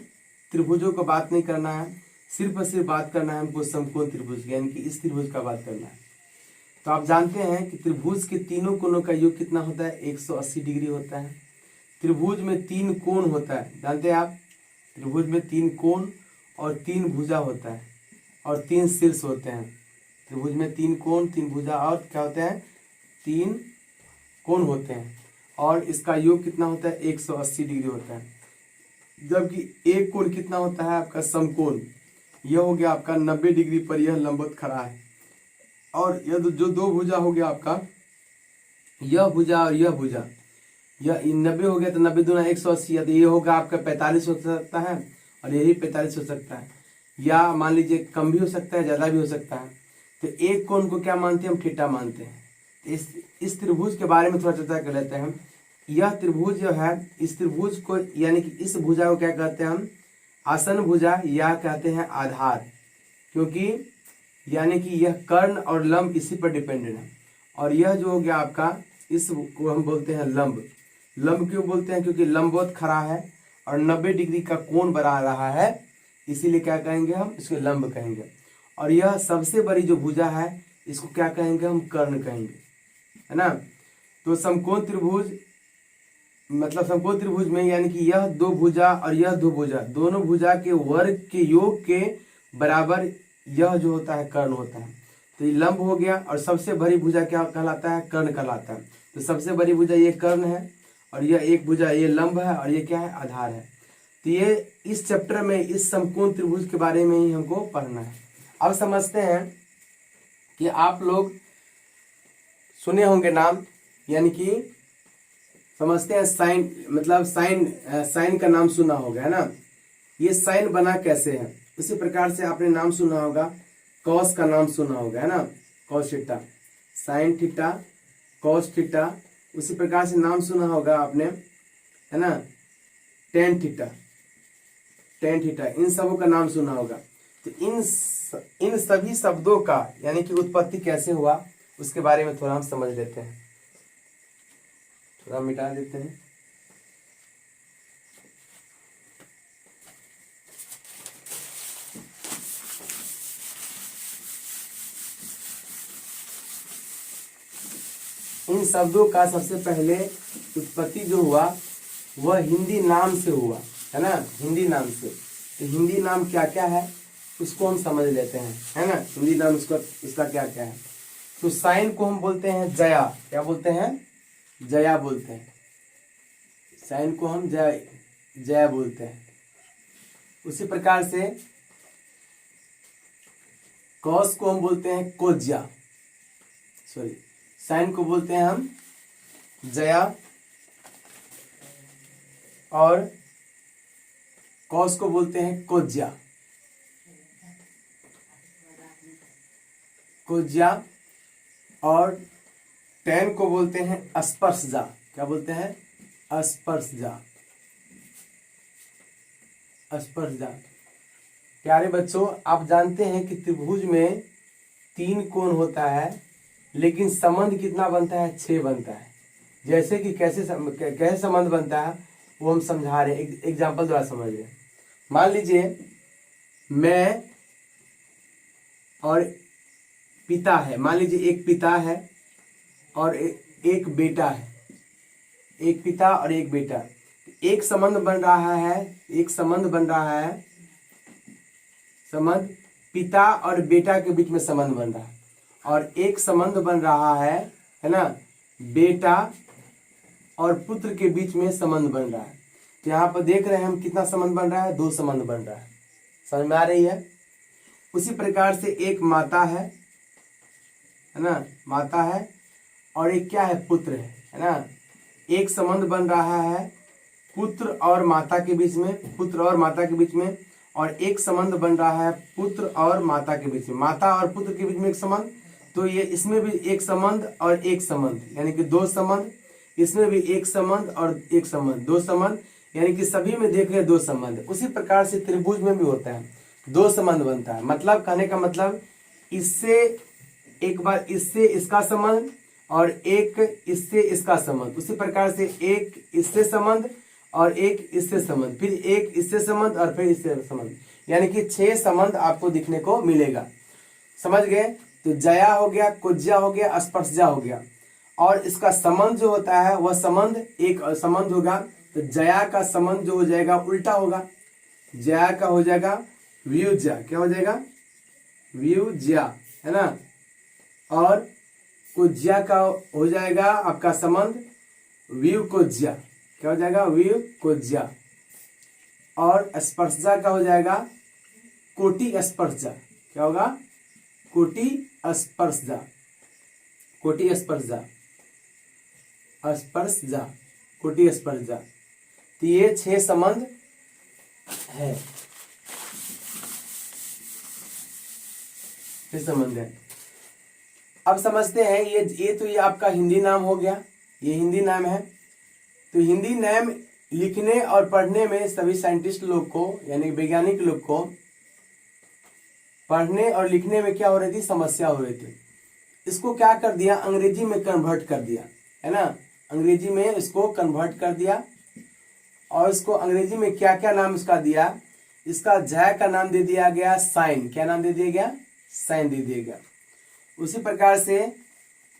त्रिभुजों को बात नहीं करना है, सिर्फ बात करना है हमको समकोण त्रिभुज की, यानी कि इस त्रिभुज का बात करना है। तो आप जानते हैं कि त्रिभुज के तीनों कोणों का योग कितना होता है, 180 डिग्री होता है। त्रिभुज में 3 कोण होता है, जानते हैं आप। त्रिभुज में 3 कोण और 3 भुजा होता है, और 3 शीर्ष होते हैं। त्रिभुज में 3 कोण, 3 भुजा और क्या होते हैं, 3 कोण होते हैं। और इसका योग कितना होता है, 180 डिग्री होता है। जबकि एक कोण कितना होता है आपका, समकोण। यह हो गया आपका 90 डिग्री पर यह लंबवत खड़ा है। और यह जो 2 भुजा हो गया आपका, यह भुजा और यह भुजा, यह 90 हो गया तो 90 दूना 180, तो ये होगा आपका 45 हो सकता है, और यही 45 हो सकता है, या मान लीजिए कम भी हो सकता है, ज्यादा भी हो सकता है। तो एक कोण को क्या मानते हैं हम, थीटा मानते हैं। इस त्रिभुज के बारे में थोड़ा चर्चा कर लेते हैं हम। यह त्रिभुज जो है, इस त्रिभुज को यानी कि इस भुजा को क्या कहते हैं हम, आसन भुजा, या कहते हैं आधार, क्योंकि यानी कि यह कर्ण और लंब इसी पर डिपेंडेंट है। और यह जो हो गया आपका, इस को हम बोलते हैं लंब। लंब क्यों बोलते हैं, क्योंकि लंबवत खड़ा है और 90 डिग्री का कोण बना रहा है, इसीलिए क्या कहेंगे हम, इसको लंब कहेंगे। और यह सबसे बड़ी जो भुजा है, इसको क्या कहेंगे हम, कर्ण कहेंगे, है ना। तो समकोण त्रिभुज मतलब समकोण त्रिभुज में यानी कि यह 2 भुजा और यह 2 भुजा, दोनों भुजा के वर्ग के योग के बराबर यह जो होता है कर्ण होता है। तो ये लंब हो गया, और सबसे बड़ी भुजा क्या कहलाता है, कर्ण कहलाता है। तो सबसे बड़ी भुजा ये कर्ण है, और यह एक भुजा ये लंब है, और ये क्या है, आधार है। तो ये इस चैप्टर में इस समकोण त्रिभुज के बारे में ही हमको पढ़ना है। अब समझते हैं कि आप लोग सुने होंगे नाम, यानी कि समझते हैं साइन, मतलब साइन का नाम सुना होगा, है ना। ये साइन बना कैसे है, उसी प्रकार से आपने नाम सुना होगा, कॉस का नाम सुना होगा, है ना, cos theta, sine theta, cos theta. उसी प्रकार से नाम सुना होगा आपने, है ना, टेन थीटा, टेन थीटा, इन सबों का नाम सुना होगा। तो इन सभी शब्दों का यानी कि उत्पत्ति कैसे हुआ उसके बारे में थोड़ा हम समझ लेते हैं। थोड़ा मिटा देते हैं। इन शब्दों का सबसे पहले उत्पत्ति जो हुआ वह हिंदी नाम से हुआ, है ना, हिंदी नाम से। तो हिंदी नाम क्या क्या है उसको हम समझ लेते हैं, है ना। हिंदी नाम उसका क्या क्या है। तो साइन को हम बोलते हैं जया, क्या बोलते हैं, जया बोलते हैं। साइन को हम जया बोलते हैं। उसी प्रकार से कॉस को हम बोलते हैं कोज्या, सॉरी, साइन को बोलते हैं हम जया और कॉस को बोलते हैं कोज्या, कोज्या। और टेन को बोलते हैं स्पर्शजा, क्या बोलते हैं, स्पर्शजा, स्पर्शजा। प्यारे बच्चों, आप जानते हैं कि त्रिभुज में 3 कोण होता है, लेकिन संबंध कितना बनता है, 6 बनता है। जैसे कि कैसे संबंध बनता है वो हम समझा रहे हैं, एग्जाम्पल द्वारा समझ रहे हैं। मान लीजिए मैं और पिता है, मान लीजिए एक पिता है और एक बेटा है, एक पिता और एक बेटा। एक संबंध बन रहा है, एक संबंध बन रहा है, संबंध पिता और बेटा के बीच में संबंध बन रहा है। और एक संबंध बन रहा है ना, बेटा और पुत्र के बीच में संबंध बन रहा है। तो यहाँ पर देख रहे हैं हम कितना संबंध बन रहा है, 2 संबंध बन रहा है। समझ में आ रही है। उसी प्रकार से एक माता है ना, माता है, और एक क्या है, पुत्र है ना। एक संबंध बन रहा है पुत्र और माता के बीच में, पुत्र और माता के बीच में। और एक संबंध बन रहा है पुत्र और माता के बीच में, माता और पुत्र के बीच में एक संबंध। तो ये इसमें भी एक संबंध और एक संबंध, यानी कि 2 संबंध। इसमें भी एक संबंध और एक संबंध, 2 संबंध, यानी कि सभी में देख रहे 2 संबंध। उसी प्रकार से त्रिभुज में भी होता है, 2 संबंध बनता है। मतलब कहने का मतलब, इससे एक बार इससे इसका संबंध और एक इससे इसका संबंध। उसी प्रकार से एक इससे संबंध और एक इससे संबंध, फिर एक इससे संबंध और फिर इससे संबंध, यानी कि 6 संबंध आपको दिखने को मिलेगा। समझ गए। तो जया हो गया, कोज्या हो गया, स्पर्शजा हो गया। और इसका संबंध जो होता है वह संबंध एक संबंध होगा। तो जया का संबंध जो हो जाएगा उल्टा होगा, जया का हो जाएगा व्युज्या, क्या हो जाएगा, व्युज्या, है ना। और कोज्या का हो जाएगा आपका संबंध व्युकोज्या, क्या हो जाएगा, व्युकोज्या। और स्पर्शजा का हो जाएगा कोटि स्पर्शजा, क्या होगा, कोटि स्पर्शजा, कोटि स्पर्शजा, स्पर्शजा, कोटि स्पर्शजा। तो ये 6 संबंध है, 6 संबंध है। अब समझते हैं ये आपका हिंदी नाम हो गया, ये हिंदी नाम है। तो हिंदी नाम लिखने और पढ़ने में सभी साइंटिस्ट लोग को, यानी वैज्ञानिक लोग को पढ़ने और लिखने में क्या हो रही थी, समस्या हो रही थी। इसको क्या कर दिया, अंग्रेजी में कन्वर्ट कर दिया, है ना। अंग्रेजी में इसको कन्वर्ट कर दिया और इसको अंग्रेजी में क्या क्या नाम इसका दिया। इसका जय का नाम दे दिया गया साइन, क्या नाम दे दिया गया, साइन दे दिया गया। उसी प्रकार से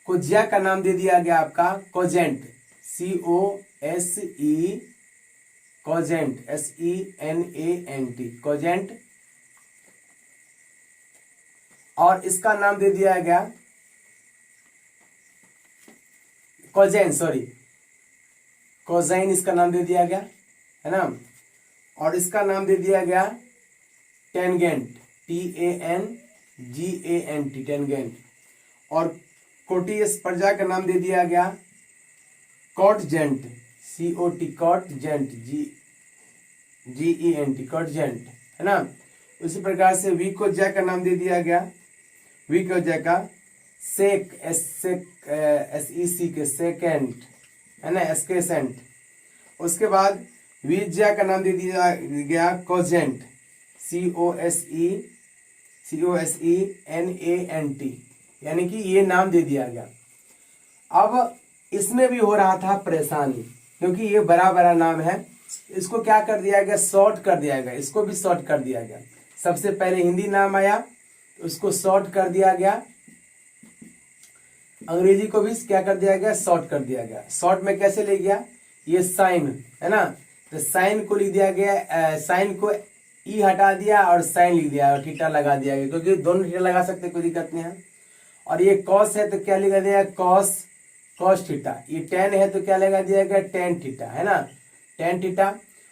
कोज्या का नाम दे दिया गया आपका cogent, COSE, cogent, SENANT, cogent. और इसका नाम दे दिया गया कोजैन, सॉरी, कोजाइन, इसका नाम दे दिया गया, है ना। और इसका नाम दे दिया गया टेंगेंट, TANGANT, टेंगेंट। और कोटि स्पर्जा का नाम दे दिया गया कॉटजेंट, COT कॉटजेंट, GENT कॉटजेंट, है ना। उसी प्रकार से विकोज्या का नाम दे दिया गया, विकोज्या का सेक, SEC के सेकेंट, है ना, एस्केसेंट। उसके बाद विज्या का नाम दे दिया गया कोजेंट, COSENANT, यानी कि ये नाम दे दिया गया। अब इसमें भी हो रहा था परेशानी, क्योंकि ये बड़ा बड़ा नाम है, इसको क्या कर दिया गया, शॉर्ट कर दिया गया, इसको भी शॉर्ट कर दिया गया। सबसे पहले हिंदी नाम आया, उसको शॉर्ट कर दिया गया, अंग्रेजी को भी क्या कर दिया गया, शॉर्ट कर दिया गया। शॉर्ट में कैसे ले गया, ये साइन है ना, तो साइन को लिख दिया गया, साइन को ई हटा दिया और साइन लिख दिया और थीटा लगा दिया गया, क्योंकि दोनों थीटा लगा सकते, कोई दिक्कत नहीं है। और ये कॉस है तो क्या लगा दिया, कॉस थीटा। ये टेन है तो क्या लगा दिया गया, टेन थीटा, है ना, टेन थीटा।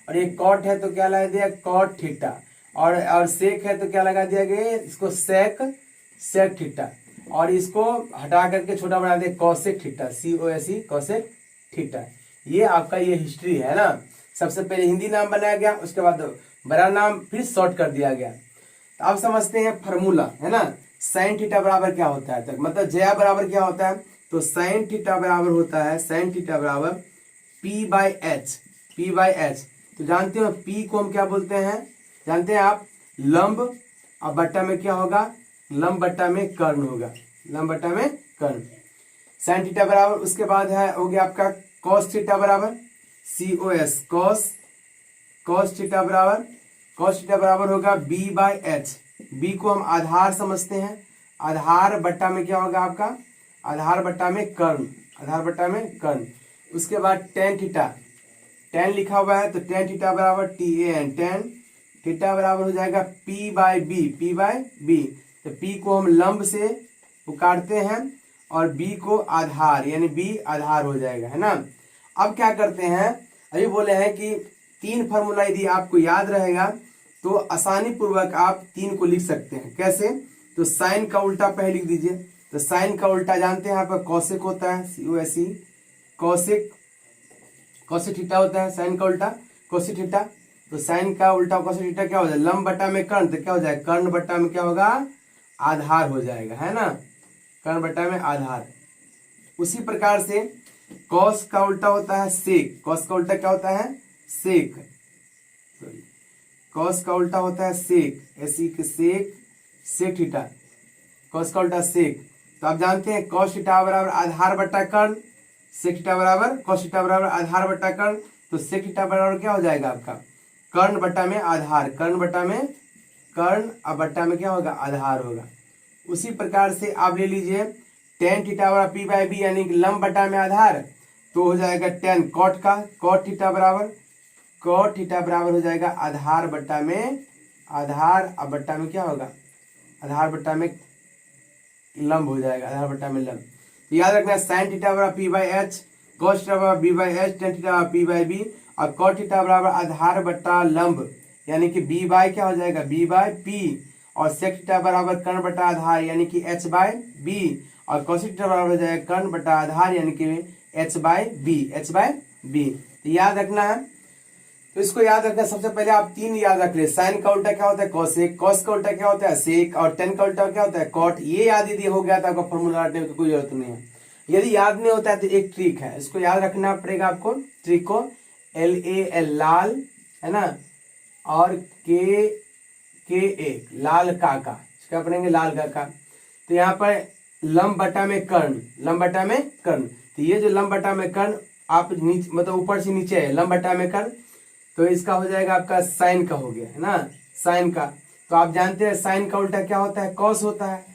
और ये कॉट है तो क्या लगा दिया, कॉट थीटा। और सेक है तो क्या लगा दिया गया, इसको सेक थीटा। और इसको हटा करके छोटा बना दिया cosec theta, COSE cosec theta. ये आपका ये हिस्ट्री है ना। सबसे पहले हिंदी नाम बनाया गया, उसके बाद बड़ा नाम फिर शॉर्ट कर दिया गया। तो आप समझते हैं फार्मूला, है ना। साइन थीटा बराबर क्या होता है, मतलब जया बराबर क्या होता है, तो साइन थीटा बराबर होता है, साइन थीटा बराबर P/H। तो जानते हो P को हम क्या बोलते हैं, जानते हैं आप, लंब। और बट्टा में क्या होगा, लंब बट्टा में कर्ण होगा, लंब बट्टा में कर्ण। साइन थीटा बराबर, उसके बाद है हो गया आपका कॉस थीटा बराबर COS, कॉस थीटा बराबर होगा B/H। B को हम आधार समझते हैं, आधार बट्टा में क्या होगा आपका, आधार बट्टा में कर्ण, आधार बट्टा में कर्ण। उसके बाद टेन थीटा, टेन लिखा हुआ है तो टेन थीटा बराबर TAN, टेन थीटा बराबर हो जाएगा P/B। तो P को हम लंब से पुकारते हैं और B को आधार, यानी B आधार हो जाएगा, है ना। अब क्या करते हैं, अभी बोले हैं कि तीन फार्मूला यदि आपको याद रहेगा तो आसानी पूर्वक आप तीन को लिख सकते हैं। कैसे, तो साइन का उल्टा पहले लिख दीजिए। तो साइन का उल्टा जानते हैं आपका कॉसेक होता है, COSE कॉसेक थीटा होता है, साइन का उल्टा कॉसेक थीटा। तो साइन का उल्टा कॉसेक थीटा क्या हो जाएगा, लंब बट्टा में कर्ण, तो क्या हो जाएगा, कर्ण बट्टा में क्या होगा, आधार हो जाएगा, है ना, कर्ण बट्टा में आधार। उसी प्रकार से कॉस का उल्टा होता है सेक, कॉस का उल्टा क्या होता है, सेक, कॉस का उल्टा होता है सेक, सेक थीटा, कॉस का उल्टा सेक। तो आप जानते हैं कॉस थीटा बराबर आधार बट्टा कर्ण, सेक थीटा बराबर कॉस थीटा बराबर आधार बट्टा कर्ण। तो सेक थीटा बराबर क्या हो जाएगा आपका, कर्ण बट्टा में आधार, कर्ण बट्टा में कर्ण, अब बट्टा में क्या होगा, आधार होगा। उसी प्रकार से आप ले लीजिए टेन थीटा बराबर P/B, यानी कि लंब बट्टा में आधार, तो हो जाएगा टेन कॉट का, कॉट थीटा बराबर हो जाएगा आधार बट्टा में आधार, अब बट्टा में क्या होगा, आधार बट्टा में लंब हो जाएगा, आधार बट्टा में लंब। तो याद रखना साइन थीटा बराबर P/H, कॉस थीटा बराबर B/H, टेन थीटा बराबर P/B और कॉट थीटा बराबर आधार बट्टा लंब, यानी कि B/ क्या हो जाएगा, B/P। और सेक थीटा बराबर कर्ण बट्टा आधार, यानी कि H/B। और कॉस थीटा बराबर हो जाएगा कर्ण बट्टा आधार, यानी कि H/B। तो याद रखना है, तो इसको याद रखना। सबसे पहले आप तीन याद रख ले, साइन का उल्टा क्या होता है कॉसेक, कॉस का उल्टा क्या होता है सेक, और टेन का उल्टा क्या होता है कॉट। ये याद यदि हो गया तो आपको फॉर्मूला रटने की कोई जरूरत नहीं है। यदि याद नहीं होता है तो एक ट्रिक है, इसको याद रखना पड़ेगा आपको। ट्रिक को LAL लाल, है ना, और KA लाल काका, क्या पढ़ेंगे, लाल काका। तो यहाँ पर लंब बटा में कर्ण, लंब बटा में कर्ण। तो ये जो लंब बटा में कर्ण आप नीचे मतलब ऊपर से नीचे है, लंब बटा में कर्ण, तो इसका हो जाएगा आपका साइन का हो गया, है ना, साइन का। तो आप जानते हैं साइन का उल्टा क्या होता है, कॉस होता है,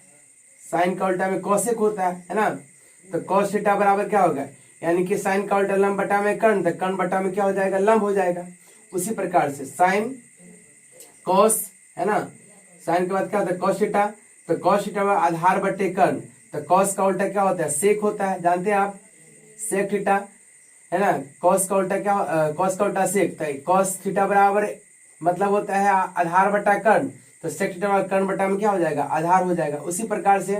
साइन का उल्टा में कॉसेक होता है ना। तो कॉस थीटा बराबर क्या होगा, यानी कि साइन का उल्टा लंब बटा में कर्ण, तो कर्ण बटा में क्या हो जाएगा, लंब हो जाएगा। उसी प्रकार से साइन कॉस, है ना, साइन के बाद क्या होता है कॉस थीटा, तो कॉस थीटा आधार बटे कर्ण, तो कॉस का उल्टा क्या होता है सेक होता है, जानते हैं आप, सेक थीटा, है ना। कॉस का उल्टा क्या, कॉस का उल्टा सेक, तो कॉस थीटा बराबर मतलब होता है आधार बटा कर्ण, तो सेक थीटा बराबर कर्ण बटा में क्या हो जाएगा, आधार हो जाएगा। उसी प्रकार से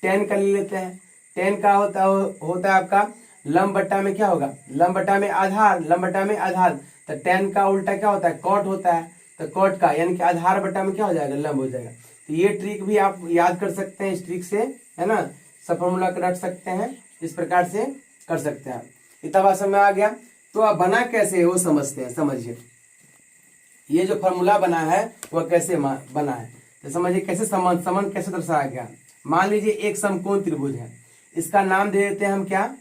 टेन का ले लेते हैं, tan का होता है आपका लंब बट्टा में क्या होगा, लंब बट्टा में आधार, लंब बट्टा में आधार। तो tan का उल्टा क्या होता है, cot होता है। तो cot का यानी कि आधार बट्टा में क्या हो जाएगा, लंब हो जाएगा। तो ये ट्रिक भी आप याद कर सकते हैं, इस ट्रिक से, है ना, सब फॉर्मूला रख सकते हैं, इस प्रकार से कर सकते हैं। इतना बात समझ में आ गया। तो अब बना कैसे है वो समझते हैं। समझिए ये जो फॉर्मूला बना है वह कैसे बना है, तो समझिए कैसे संबंध कैसे दर्शाया गया। मान लीजिए एक समकोण त्रिभुज है, इसका नाम दे देते हैं हम क्या,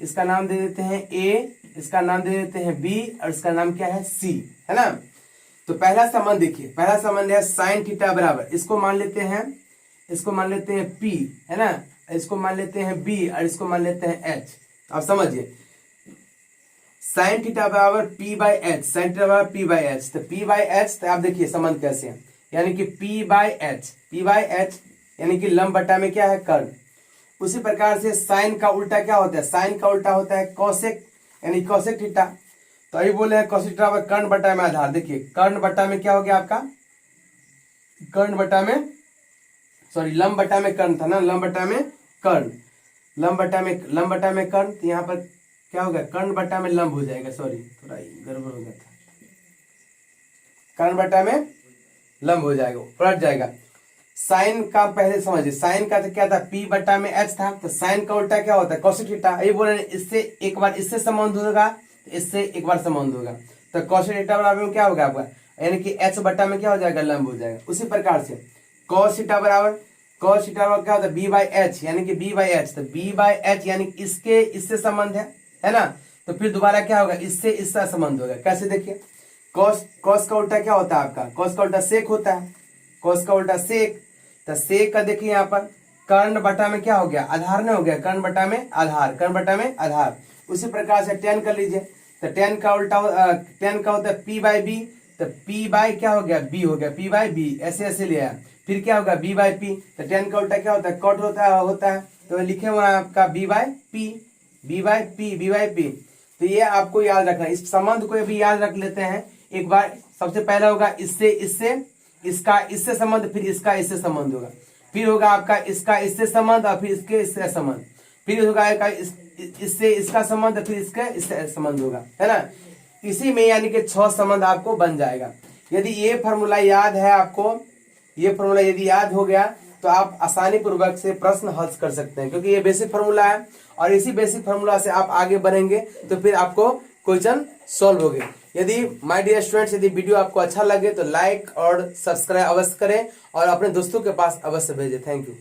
इसका नाम दे देते हैं ए, इसका नाम दे देते हैं बी, और इसका नाम क्या है सी, है ना। तो पहला संबंध देखिए, पहला संबंध है साइन थीटा बराबर, इसको मान लेते हैं, इसको मान लेते हैं पी, है ना, इसको मान लेते हैं बी, और इसको मान लेते हैं एच। अब समझिए साइन थीटा बराबर P by H, sign theta बराबर पी बाई एच। तो पी बाई एच, तो आप देखिए संबंध कैसे है, यानी कि P by H, P by H यानी कि लंब बट्टा में क्या है, कर्ण। उसी प्रकार से साइन का उल्टा क्या होता है, साइन का उल्टा होता है कोसेक, यानी कोसेक थीटा। तो अभी बोले हैं कोसेक थीटा कर्ण बट्टा में आधार। देखिए कर्ण बट्टा में क्या हो गया आपका, कर्ण बट्टा में, सॉरी लंब बट्टा में कर्ण था ना, लंब बट्टा में कर्ण, लंब बट्टा में कर्ण। तो यहाँ पर क्या होगा, कर्ण बट्टा में लंब हो जाएगा, सॉरी थोड़ा गड़बड़ हो गया था, कर्ण बट्टा में लंब हो जाएगा, पलट जाएगा। साइन का पहले समझिए, साइन का तो क्या था, पी बट्टा में एच था, तो साइन का उल्टा क्या होता है, कोसेक थीटा। ये बोल रहे हैं इससे एक बार इससे संबंध होगा, इससे एक बार संबंध होगा, तो कोसेक थीटा बराबर क्या होगा आपका, यानी कि एच बट्टा में क्या हो जाएगा, लंब हो जाएगा। उसी प्रकार से cos थीटा बराबर क्या होता है, बी बाई एच, यानी कि बी बाई एच। तो बी बाई एच यानी इसके इससे संबंध है ना। तो फिर दोबारा क्या होगा, इससे इसका संबंध होगा। कैसे देखिए, cos का उल्टा क्या होता है आपका, cos का उल्टा सेक होता है, cos का उल्टा सेक। तो सेक का देखिए यहाँ पर कर्ण बटा में क्या हो गया, आधार नहीं हो गया, कर्ण बटा में आधार, कर्ण बटा में आधार। उसी प्रकार से tan कर लीजिए, तो tan का उल्टा tan का होता है पी बाई बी, तो p बाई क्या हो गया, b हो गया, p बाई b, ऐसे ऐसे लिया। फिर क्या होगा, b बाई p, तो tan का उल्टा क्या होता है, cot होता है। तो लिखे हुआ है आपका b by p, b by p, b by p। तो ये आपको याद रखना, इस संबंध को भी याद रख लेते हैं एक बार। सबसे पहला होगा इससे इससे, इसका इससे संबंध, फिर इसका इससे संबंध होगा, फिर होगा आपका इसका इससे संबंध, और फिर इसके इससे संबंध, फिर होगा इससे इसका संबंध, फिर इसका इससे संबंध होगा, है ना। इसी में यानी कि 6 संबंध आपको बन जाएगा। यदि ये फॉर्मूला याद है आपको, ये फॉर्मूला यदि याद हो गया तो आप आसानी पूर्वक से प्रश्न हल कर सकते हैं, क्योंकि ये बेसिक फॉर्मूला है, और इसी बेसिक फॉर्मूला से आप आगे बढ़ेंगे तो फिर आपको क्वेश्चन सॉल्व होंगे। यदि माय डियर स्टूडेंट्स, यदि वीडियो आपको अच्छा लगे तो लाइक और सब्सक्राइब अवश्य करें, और अपने दोस्तों के पास अवश्य भेजें। Thank you.